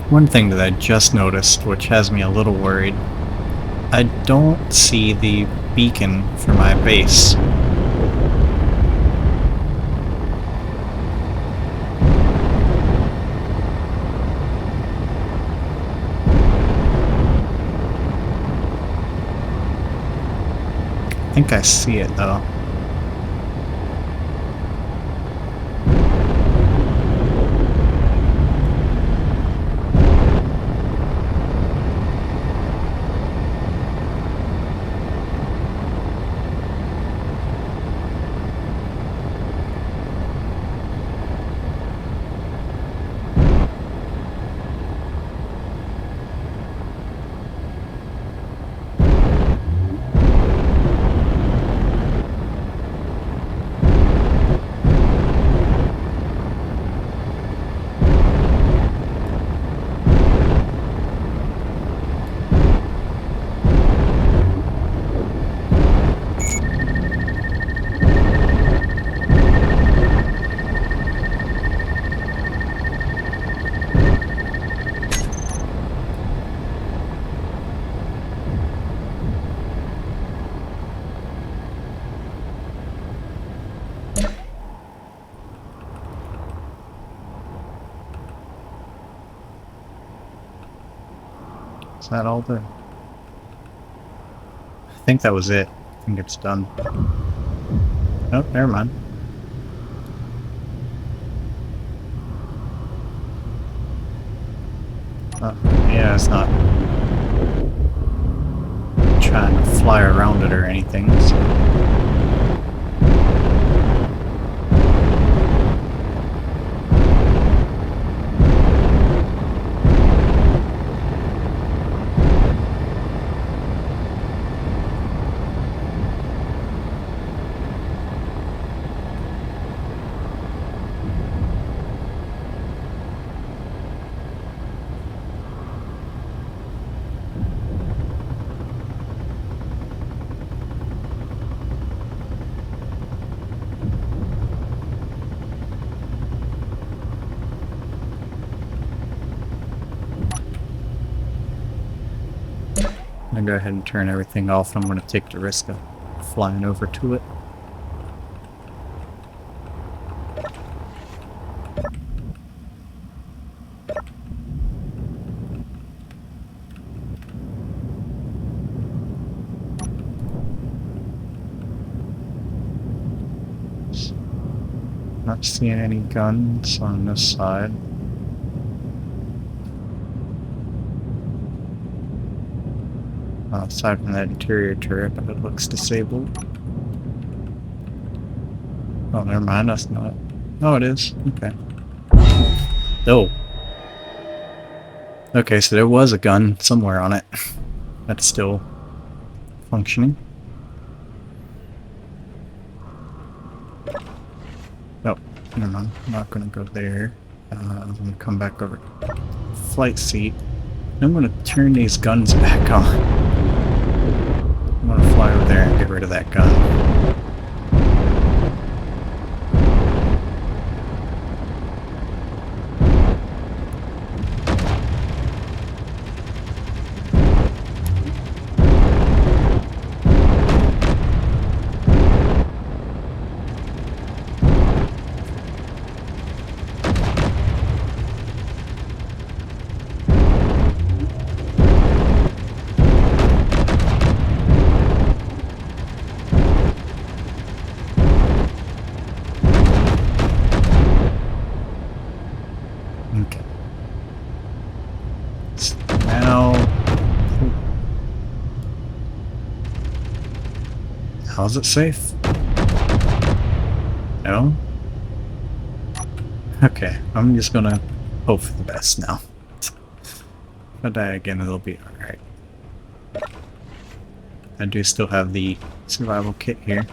One thing that I just noticed, which has me a little worried, I don't see the beacon for my base. I think I see it though. Is that all the... I think that was it. I think it's done. Oh, never mind. Oh, yeah, it's not trying to fly around it or anything, so... I'm gonna go ahead and turn everything off. I'm gonna take the risk of flying over to it. Not seeing any guns on this side. Aside from that interior turret, but it looks disabled. Oh, never mind, that's not. Oh, it is. Okay. Oh. Okay, so there was a gun somewhere on it. That's still functioning. Oh, never mind. I'm not gonna go there. I'm gonna come back over to flight seat. I'm gonna turn these guns back on. I'm gonna fly over there and get rid of that gun. Okay. Now... How's it safe? No? Okay, I'm just gonna hope for the best now. If I die again, it'll be alright. I do still have the survival kit here.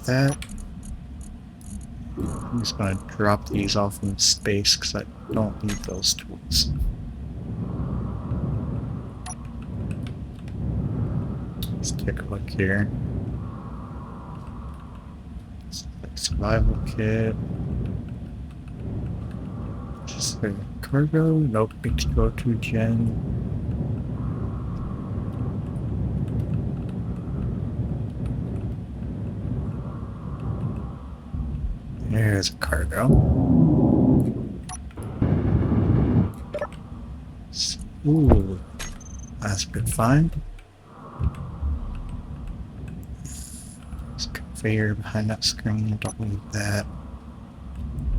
That just gonna drop these off in space because I don't need those tools. Let's take a look here. Survival kit. Just the cargo. Nope, need to go to Gen. There's a cargo. Ooh, that's a good find. There's a conveyor behind that screen. Don't need that.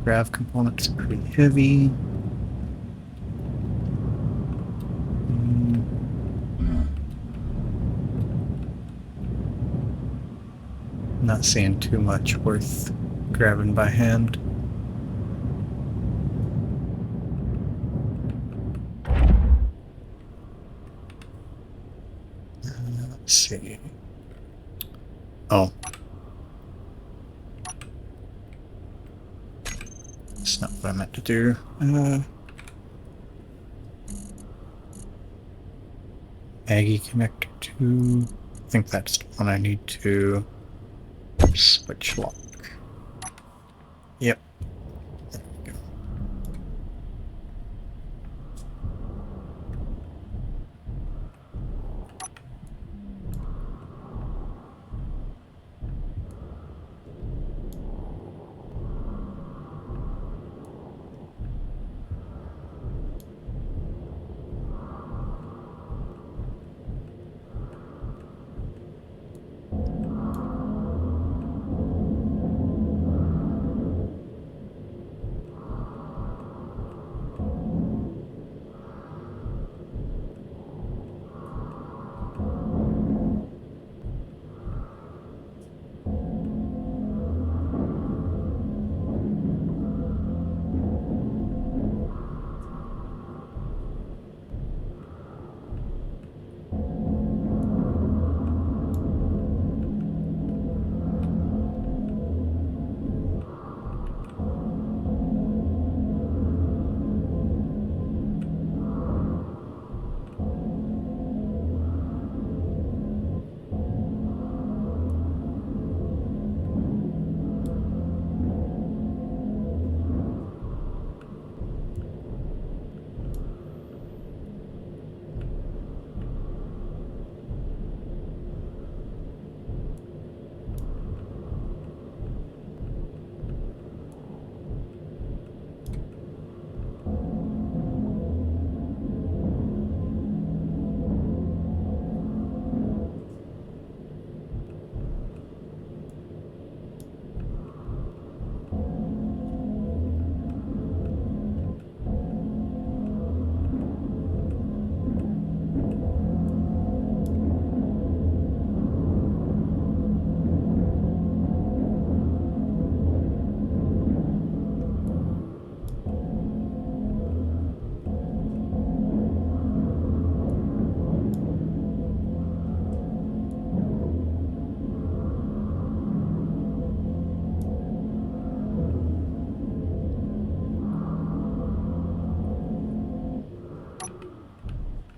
Grav components are pretty heavy. Not seeing too much worth grabbing by hand. Let's see. Oh. That's not what I meant to do. Aggie connector 2. I think that's the one I need to switch lock. Yep.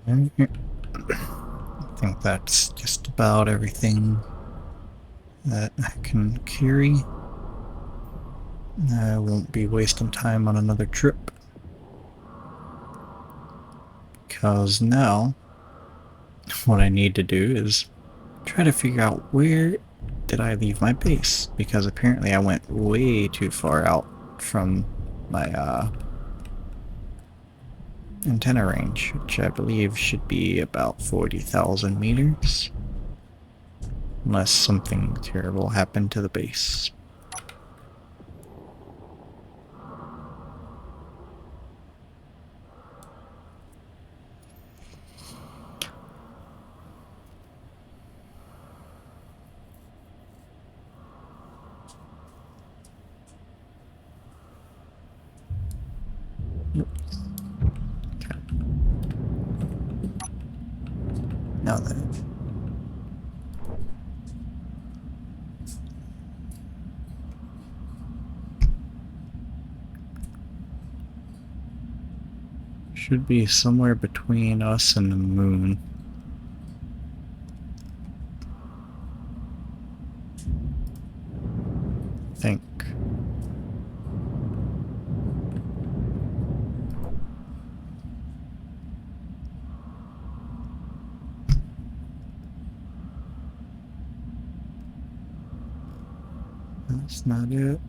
There we go. I think that's just about everything that I can carry. I won't be wasting time on another trip, because now what I need to do is try to figure out where did I leave my base, because apparently I went way too far out from my antenna range, which I believe should be about 40,000 meters, unless something terrible happened to the base. Now then, Should be somewhere between us and the moon. I think. That's not it.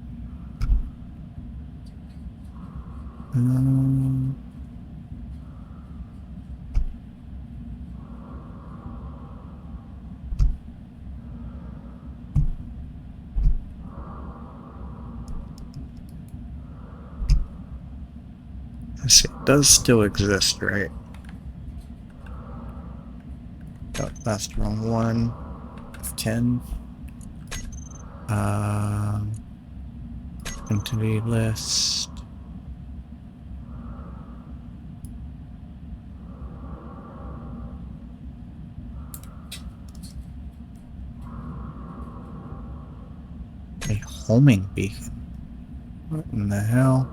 Let's see, it does still exist, right? Oh, that's the wrong one. 10. Entity list. A homing beacon. What in the hell?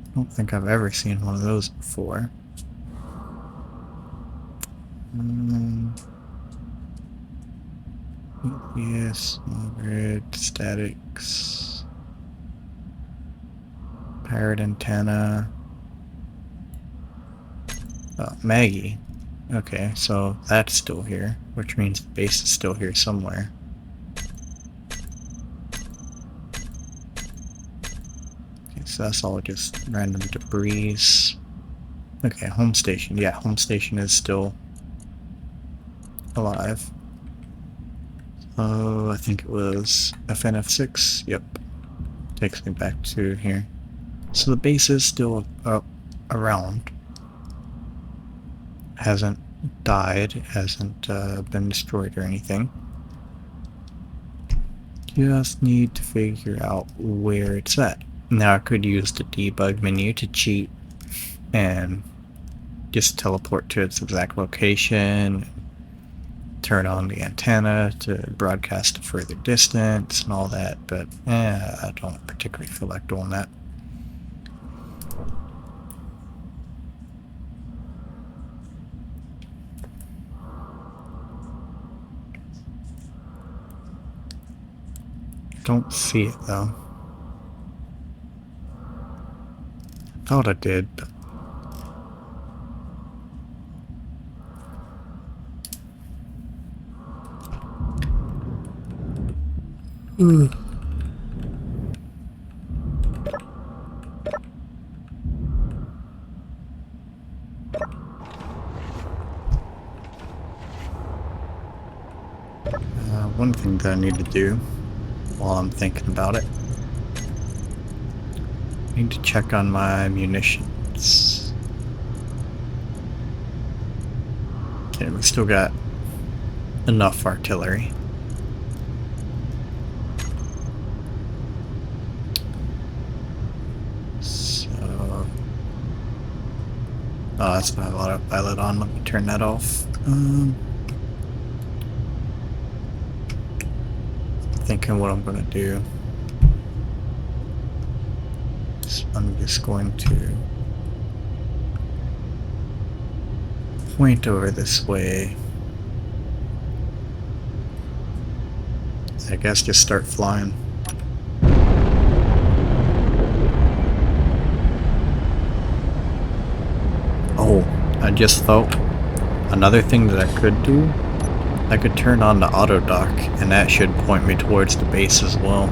I don't think I've ever seen one of those before. Yes, grid, statics, pirate antenna. Oh, Maggie. Okay, so that's still here, which means the base is still here somewhere. Okay, so that's all just random debris. Okay, home station. Yeah, home station is still alive. Oh, I think it was FNF6. Yep. Takes me back to here. So the base is still around. Hasn't died, hasn't been destroyed or anything. Just need to figure out where it's at. Now I could use the debug menu to cheat and just teleport to its exact location, turn on the antenna to broadcast to further distance and all that, but I don't particularly feel like doing that. Don't see it though. Thought I did, but one thing that I need to do while I'm thinking about it, I need to check on my munitions. Okay, we still got enough artillery. So, oh, that's my autopilot on. Let me turn that off. Thinking what I'm gonna do. So I'm just going to point over this way. I guess just start flying. Oh, I just thought another thing that I could do, I could turn on the auto dock and that should point me towards the base as well.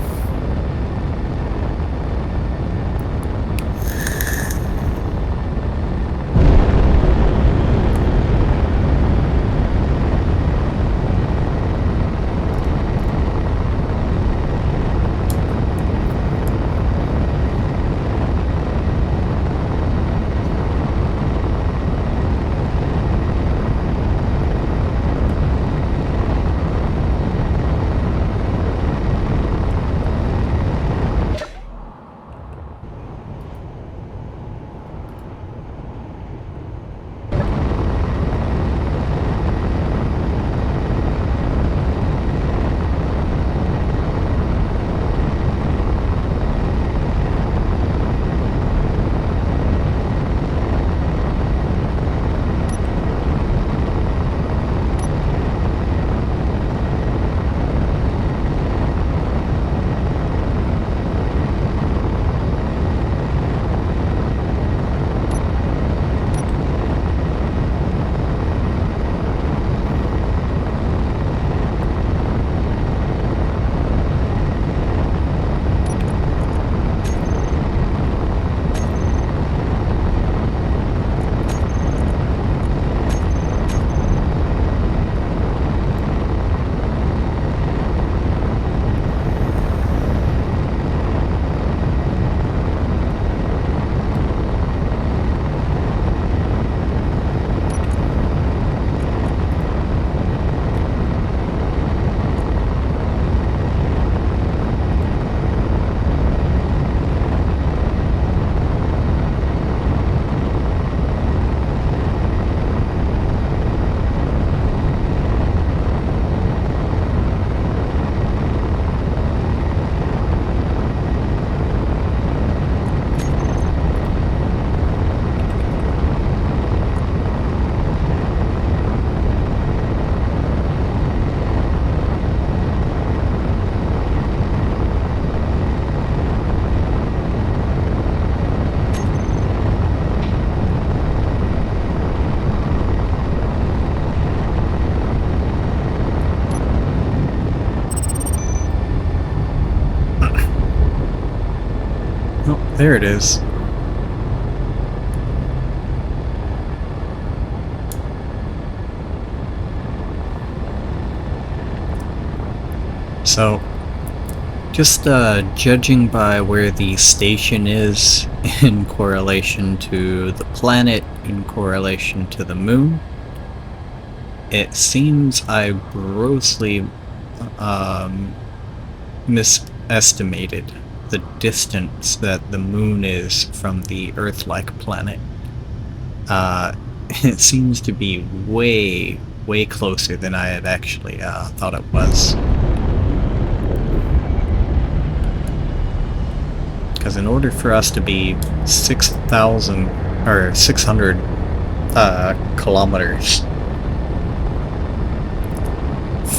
Oh, there it is. So, just judging by where the station is in correlation to the planet, in correlation to the moon, it seems I grossly misestimated the distance that the moon is from the Earth-like planet. It seems to be way, way closer than I had actually thought it was. Because in order for us to be 6,000 or 600 kilometers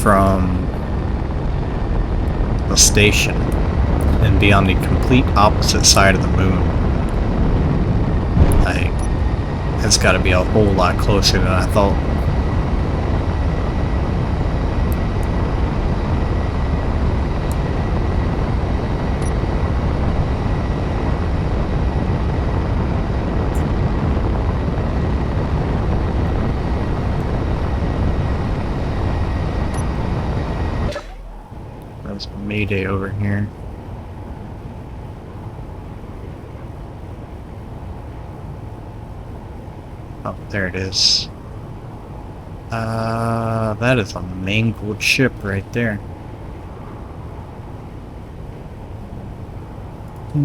from the station and be on the complete opposite side of the moon, it's got to be a whole lot closer than I thought. There's Mayday over here. Oh, there it is. That is a mangled ship right there.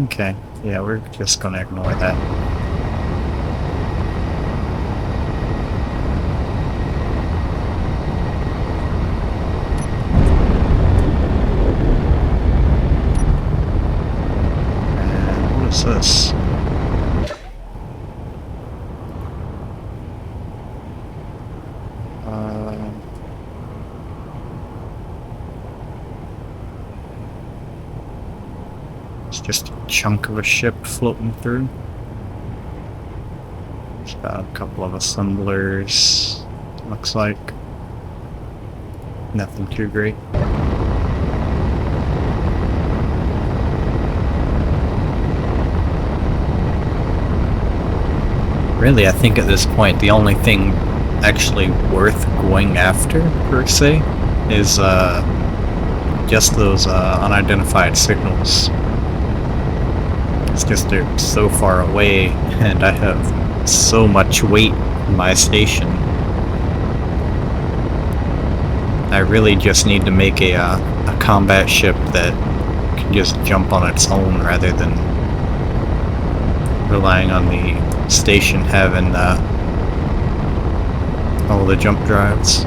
Okay, yeah, we're just gonna ignore that. And what is this? It's just a chunk of a ship floating through. There's about a couple of assemblers, looks like. Nothing too great. Really, I think at this point the only thing actually worth going after, per se, is just those unidentified signals. It's just they're so far away, and I have so much weight in my station. I really just need to make a combat ship that can just jump on its own rather than relying on the station having all the jump drives.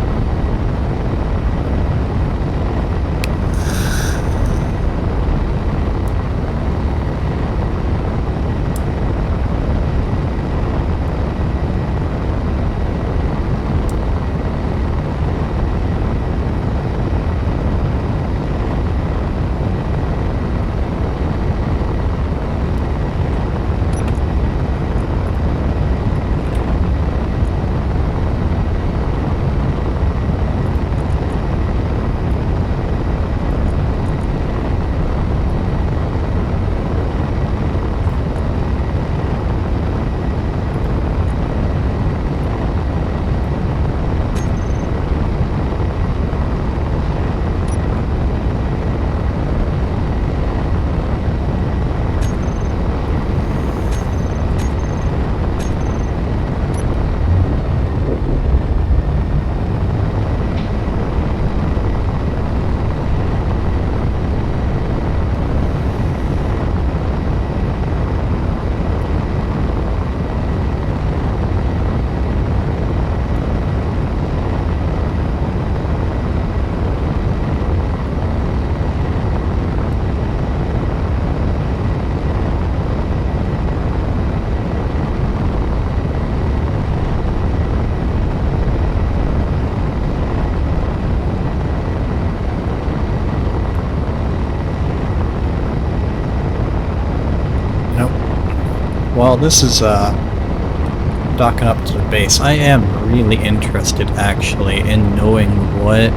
While this is docking up to the base, I am really interested actually in knowing what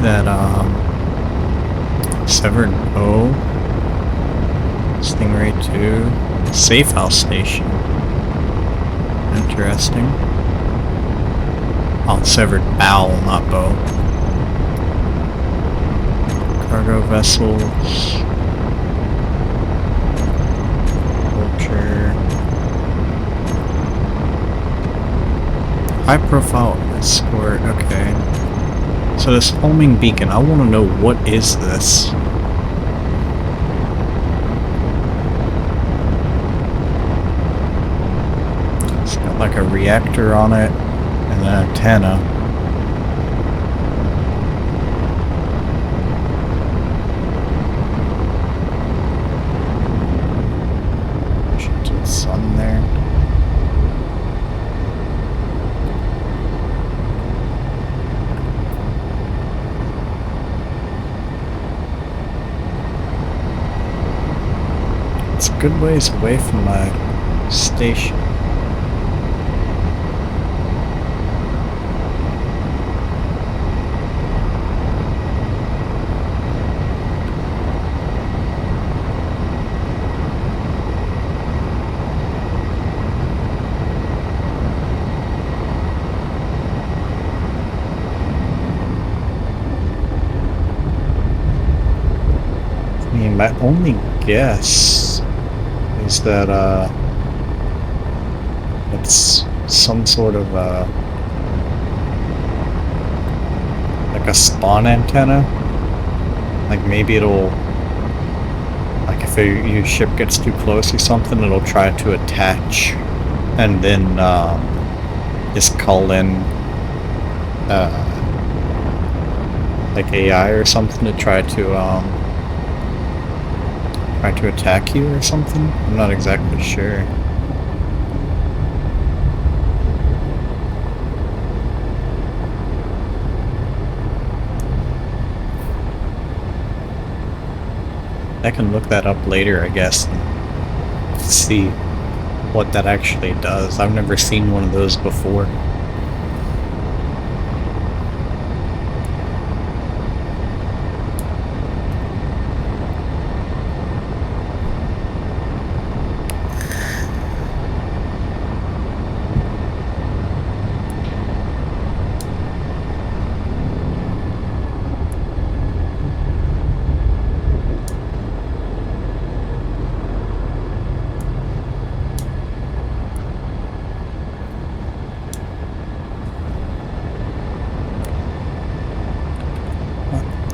that Severed O Stingray 2. Safe house station. Interesting. Oh, severed bow, not bow. Cargo vessels. Vulture. High profile escort, okay. So this homing beacon, I want to know what is this? It's got like a reactor on it and an antenna. Shoot to the sun there. It's a good ways away from my station. I mean, my only guess is that it's some sort of like a spawn antenna. Like maybe it'll, like if your ship gets too close or something, it'll try to attach and then just call in like AI or something to try to attack you or something. I'm not exactly sure. I can look that up later, I guess, and see what that actually does. I've never seen one of those before.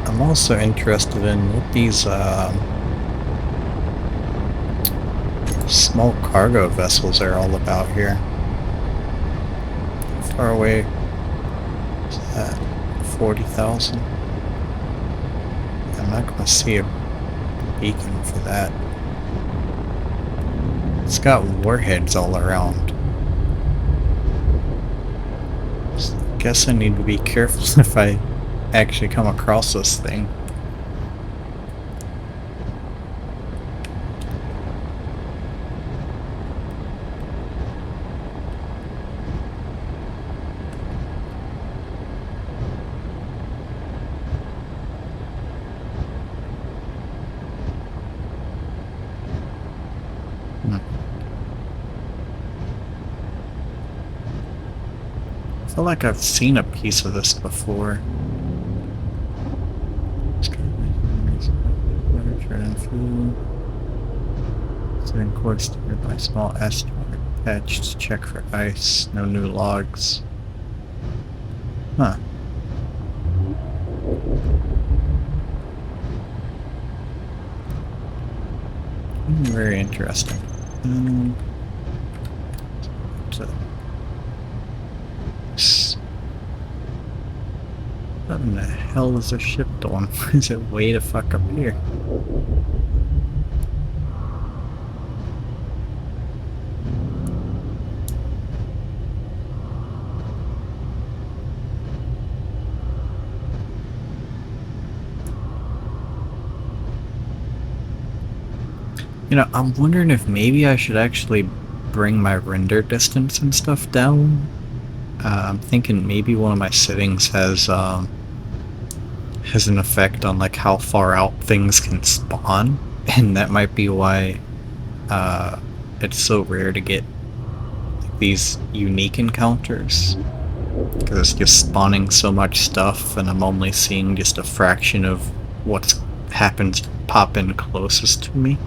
I'm also interested in what these small cargo vessels are all about here. How far away is that? 40,000? I'm not going to see a beacon for that. It's got warheads all around. So I guess I need to be careful if I actually come across this thing. I feel like I've seen a piece of this before. Setting course steered by small asteroid patch to check for ice. No new logs. Huh. Very interesting. What in the hell is their ship doing? Why is it way the fuck up here? You know, I'm wondering if maybe I should actually bring my render distance and stuff down. I'm thinking maybe one of my settings has an effect on like how far out things can spawn. And that might be why it's so rare to get these unique encounters, because it's just spawning so much stuff and I'm only seeing just a fraction of what's happens to pop in closest to me.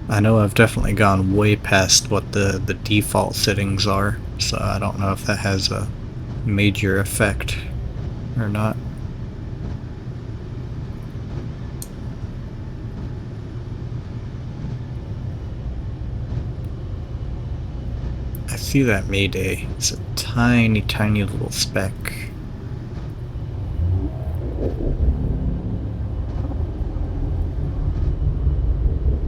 I know I've definitely gone way past what the default settings are, so I don't know if that has a major effect or not. I see that Mayday. It's a tiny, tiny little speck.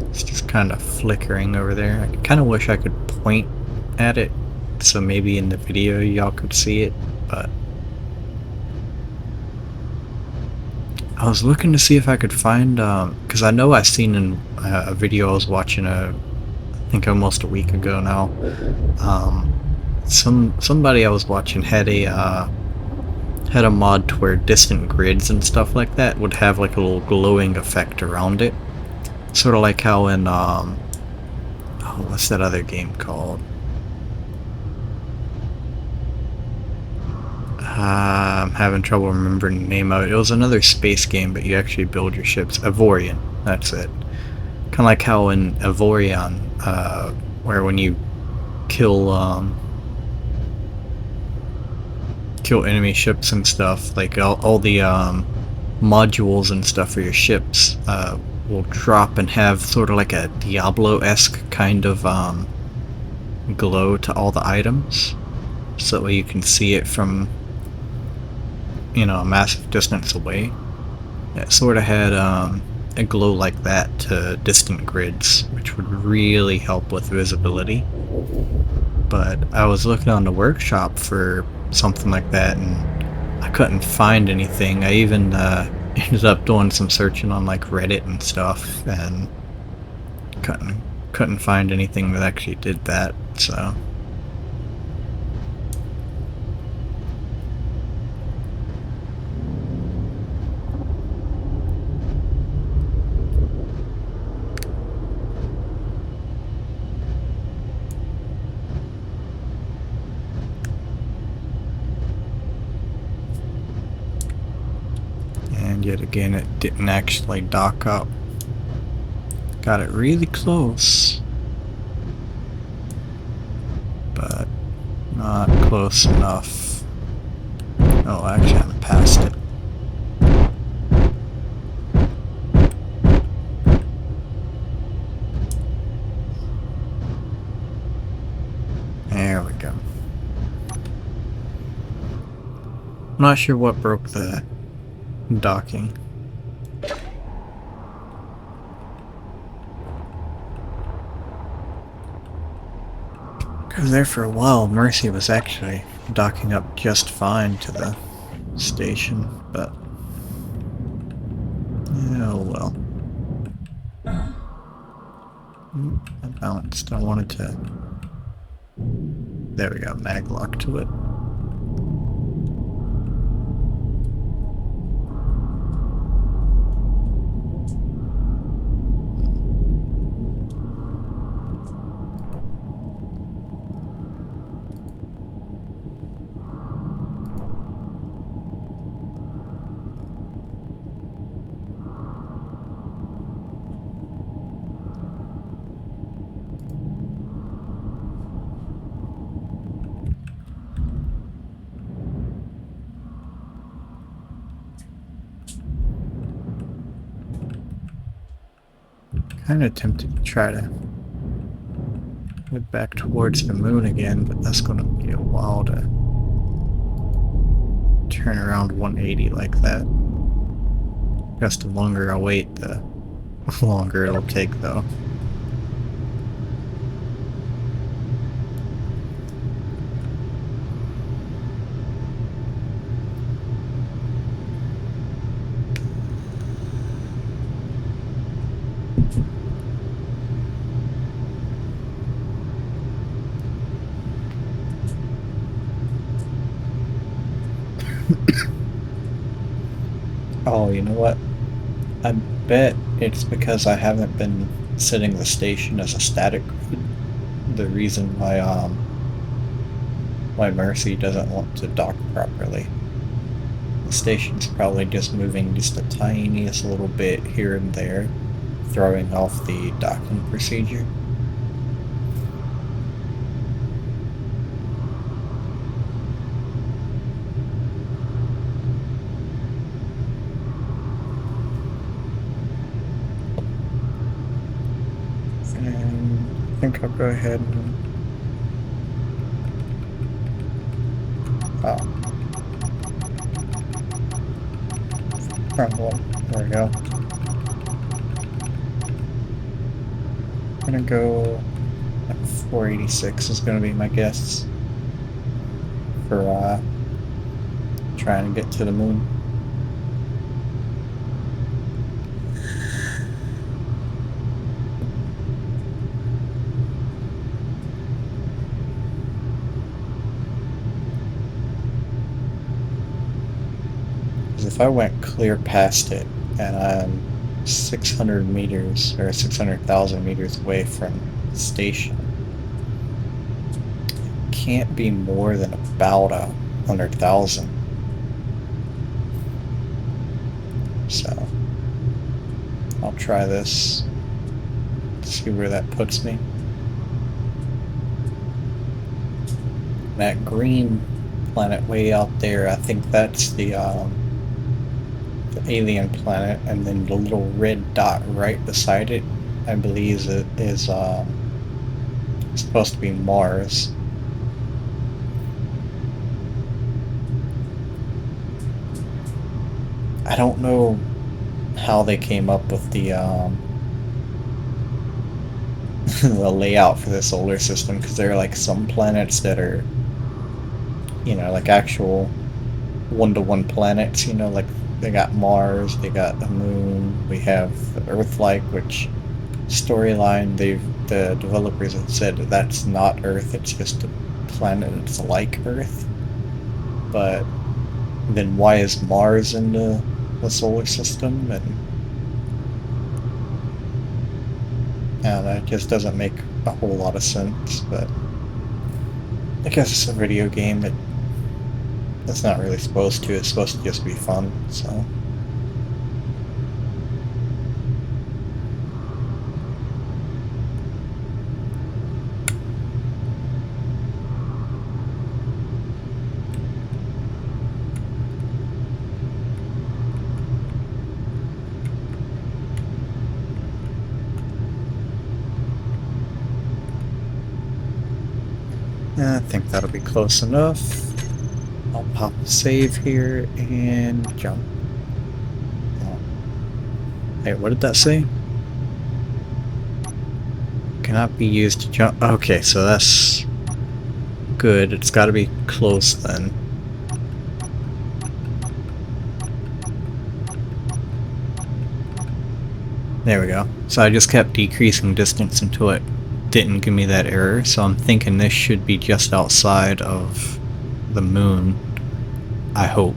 It's just kind of flickering over there. I kind of wish I could point at it, so maybe in the video y'all could see it, but I was looking to see if I could find, because I know I seen in a video I was watching I think almost a week ago now, somebody I was watching had a mod to where distant grids and stuff like that would have like a little glowing effect around it, sort of like how in oh, what's that other game called? I'm having trouble remembering the name of it. It was another space game, but you actually build your ships. Avorion, that's it. Kind of like how in Avorion, where when you kill enemy ships and stuff, like all the modules and stuff for your ships will drop and have sort of like a Diablo-esque kind of glow to all the items, so that way you can see it from, you know, a massive distance away. It sort of had a glow like that to distant grids, which would really help with visibility. But I was looking on the workshop for something like that, and I couldn't find anything. I even ended up doing some searching on like Reddit and stuff, and couldn't find anything that actually did that. So. And yet again, it didn't actually dock up. Got it really close, but not close enough. Oh, actually, I'm past it. There we go. I'm not sure what broke the docking. Because there for a while, Mercy was actually docking up just fine to the station, but oh well. I bounced. I wanted to. There we go, maglock to it. Kind of tempted to try to head back towards the moon again, but that's going to be a while to turn around 180 like that. Guess the longer I wait, the longer it'll take, though. Oh, you know what? I bet it's because I haven't been setting the station as a static grid. The reason why Mercy doesn't want to dock properly. The station's probably just moving just the tiniest little bit here and there, throwing off the docking procedure. And I think I'll go ahead and... Oh. Wrong one. There we go. I'm gonna go... 486 is gonna be my guess for trying to get to the moon. If I went clear past it and I'm 600 meters or 600,000 meters away from the station, it can't be more than about 100,000. So I'll try this, see where that puts me. That green planet way out there, I think that's the alien planet, and then the little red dot right beside it, I believe is supposed to be Mars. I don't know how they came up with the the layout for the solar system, because there are like some planets that are, you know, like actual one-to-one planets, you know, like they got Mars, they got the moon, we have the Earth-like, which storyline the developers have said that's not Earth, it's just a planet that's like Earth. But then why is Mars in the solar system? And that just doesn't make a whole lot of sense, but I guess it's a video game. It's not really supposed to. It's supposed to just be fun, so. I think that'll be close enough. I'll pop a save here and jump. Oh. Hey, what did that say? Cannot be used to jump. Okay, so that's good. It's got to be close then. There we go. So I just kept decreasing distance until it didn't give me that error, so I'm thinking this should be just outside of the moon, I hope.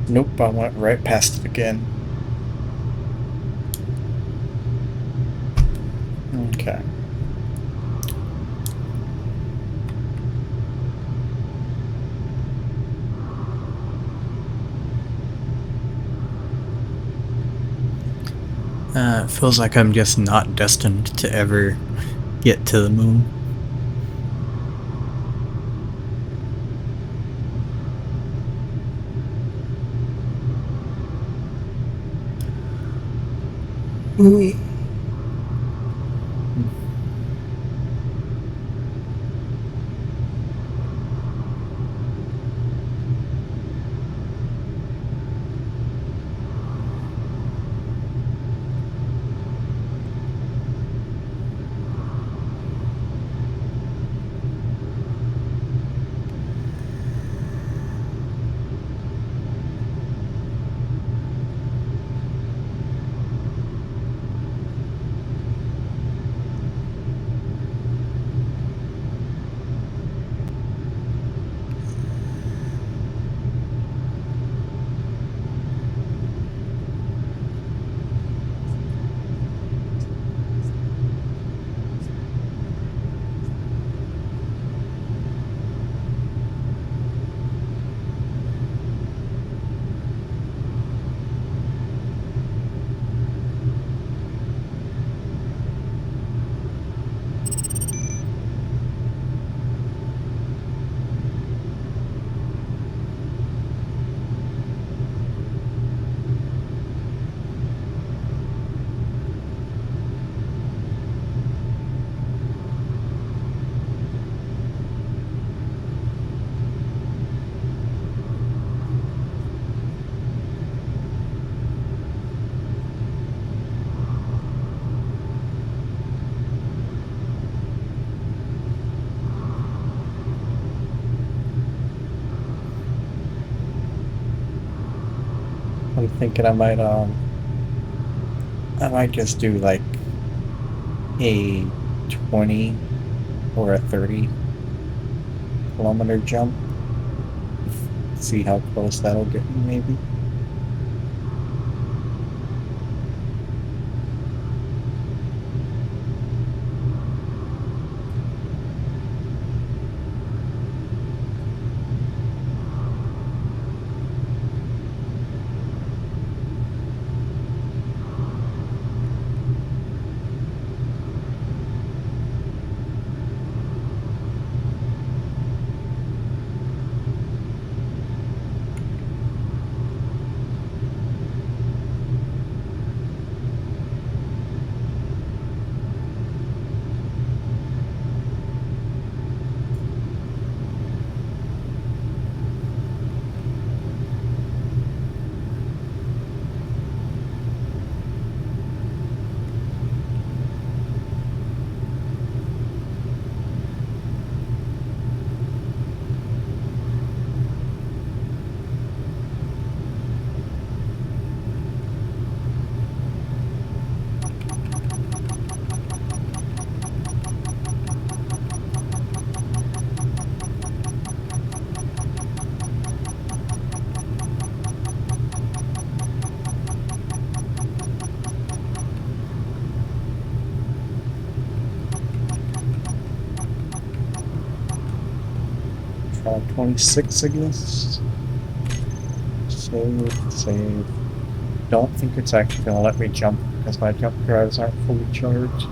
Nope, I went right past it again. Okay. It feels like I'm just not destined to ever get to the moon. thinking I might just do like a 20 or a 30-kilometer jump. See how close that'll get me, maybe. Try 26, I guess. Save. Don't think it's actually going to let me jump because my jump drives aren't fully charged.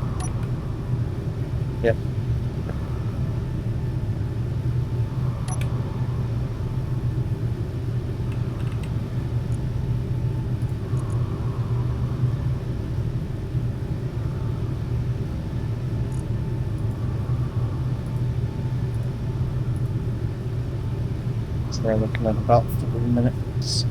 Yep. So we're looking at about 3 minutes.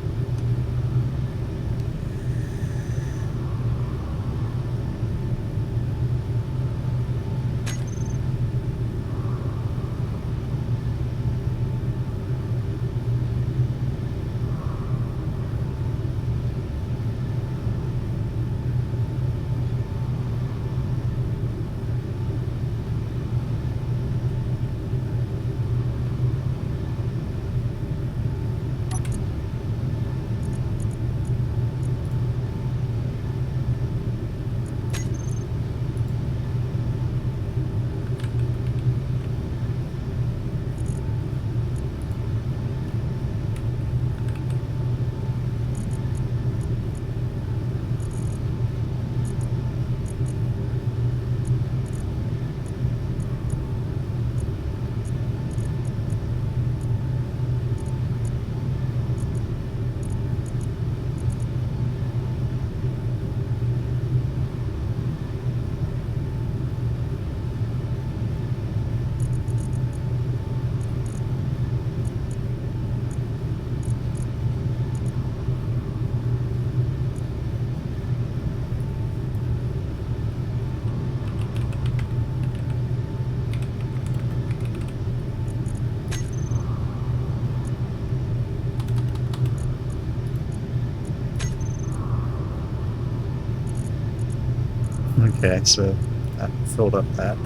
Okay, so that filled up that.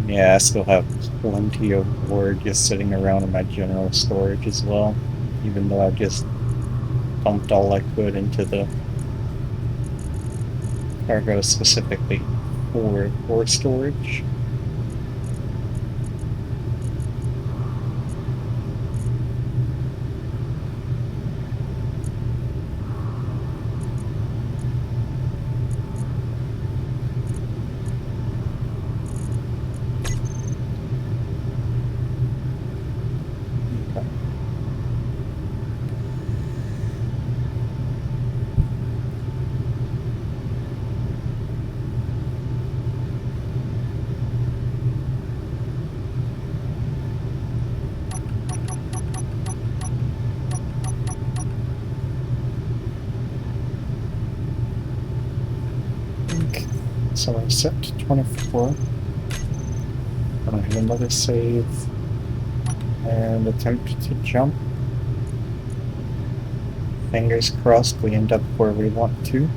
Yeah, I still have plenty of wood just sitting around in my general storage as well, even though I've just pumped all I could into the cargo specifically for storage. Okay. So I'm set to 24. I'm gonna hit another save and attempt to jump. Fingers crossed we end up where we want to.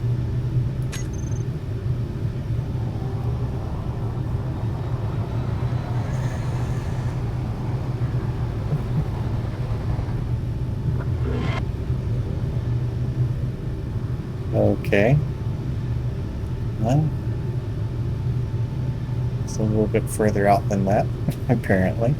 Okay. Well, it's a little bit further out than that, apparently.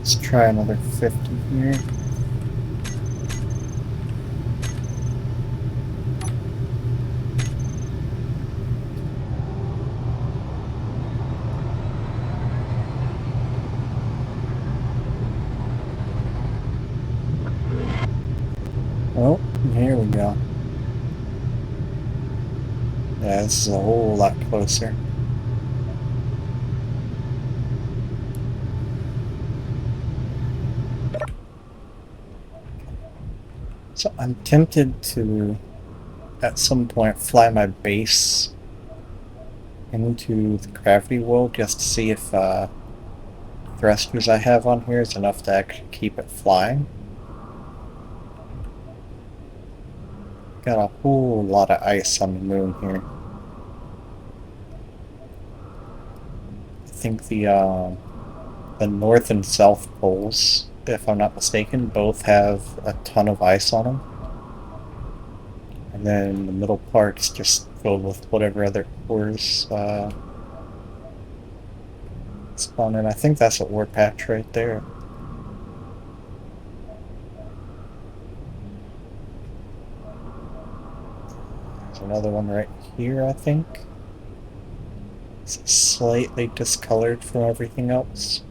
Let's try another 50 here. Oh, here we go. Yeah, this is a whole lot closer. So I'm tempted to, at some point, fly my base into the gravity world just to see if thrusters I have on here is enough to actually keep it flying. Got a whole lot of ice on the moon here. I think the north and south poles, if I'm not mistaken, both have a ton of ice on them. And then the middle part's just filled with whatever other cores spawn in. I think that's a ore patch right there. There's another one right here, I think. It's slightly discolored from everything else.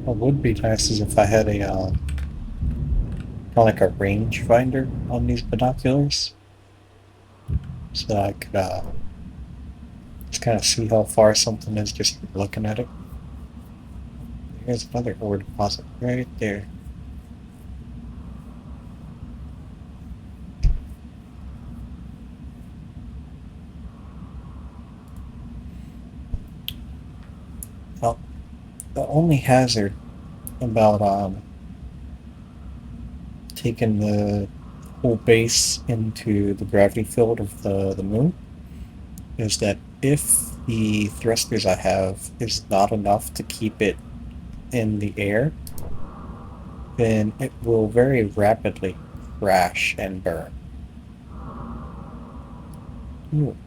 What would be nice is if I had a kind of like a range finder on these binoculars, so that I could just kind of see how far something is just looking at it. Here's another ore deposit right there. Well, the only hazard about taking the whole base into the gravity field of the moon is that if the thrusters I have is not enough to keep it in the air, then it will very rapidly crash and burn. Ooh.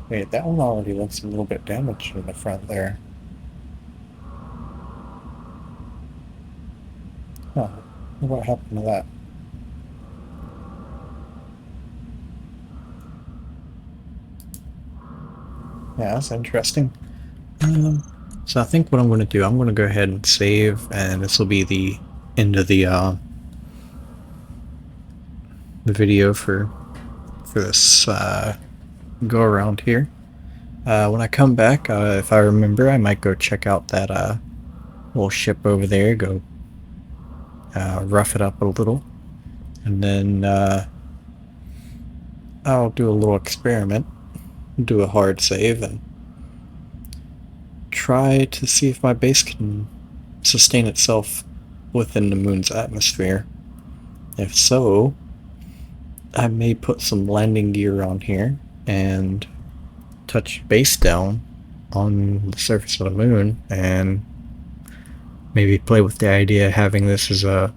Wait, that one already looks a little bit damaged in the front there. Huh. What happened to that? Yeah, that's interesting. So I think what I'm going to do, I'm going to go ahead and save, and this will be the end of the video for this go around here. When I come back, if I remember, I might go check out that little ship over there, go rough it up a little, and then I'll do a little experiment, do a hard save, and try to see if my base can sustain itself within the moon's atmosphere. If so, I may put some landing gear on here and touch base down on the surface of the moon, and maybe play with the idea of having this as a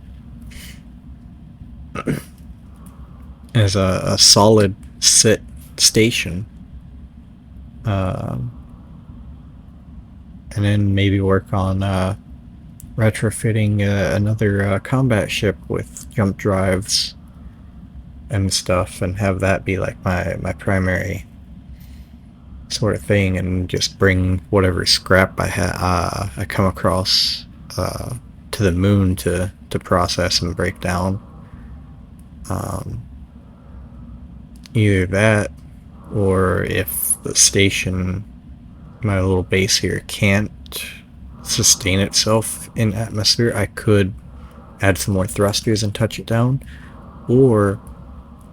a solid sit station, and then maybe work on retrofitting another combat ship with jump drives and stuff, and have that be like my primary sort of thing, and just bring whatever scrap I come across to the moon to process and break down. Either that, or if the station, my little base here, can't sustain itself in atmosphere, I could add some more thrusters and touch it down, or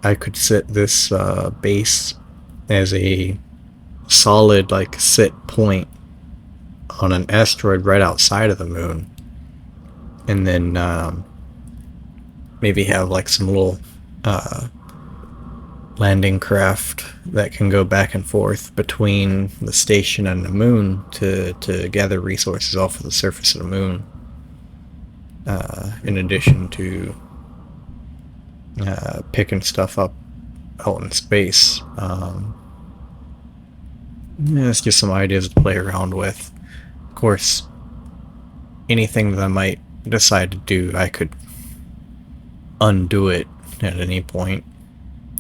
I could set this base as a solid like sit point on an asteroid right outside of the moon, and then maybe have like some little landing craft that can go back and forth between the station and the moon to gather resources off of the surface of the moon, in addition to picking stuff up out in space. Yeah, it's just some ideas to play around with. Of course, anything that I might decide to do, I could undo it at any point,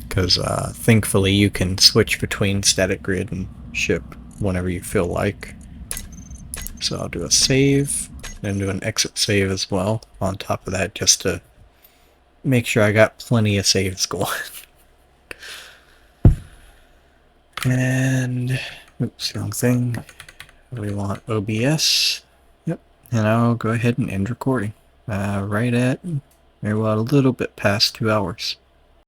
because thankfully you can switch between static grid and ship whenever you feel like. So I'll do a save, and do an exit save as well on top of that, just to make sure I got plenty of saves going. And oops, wrong thing. We want OBS. Yep. And I'll go ahead and end recording. Right at, well, a little bit past 2 hours.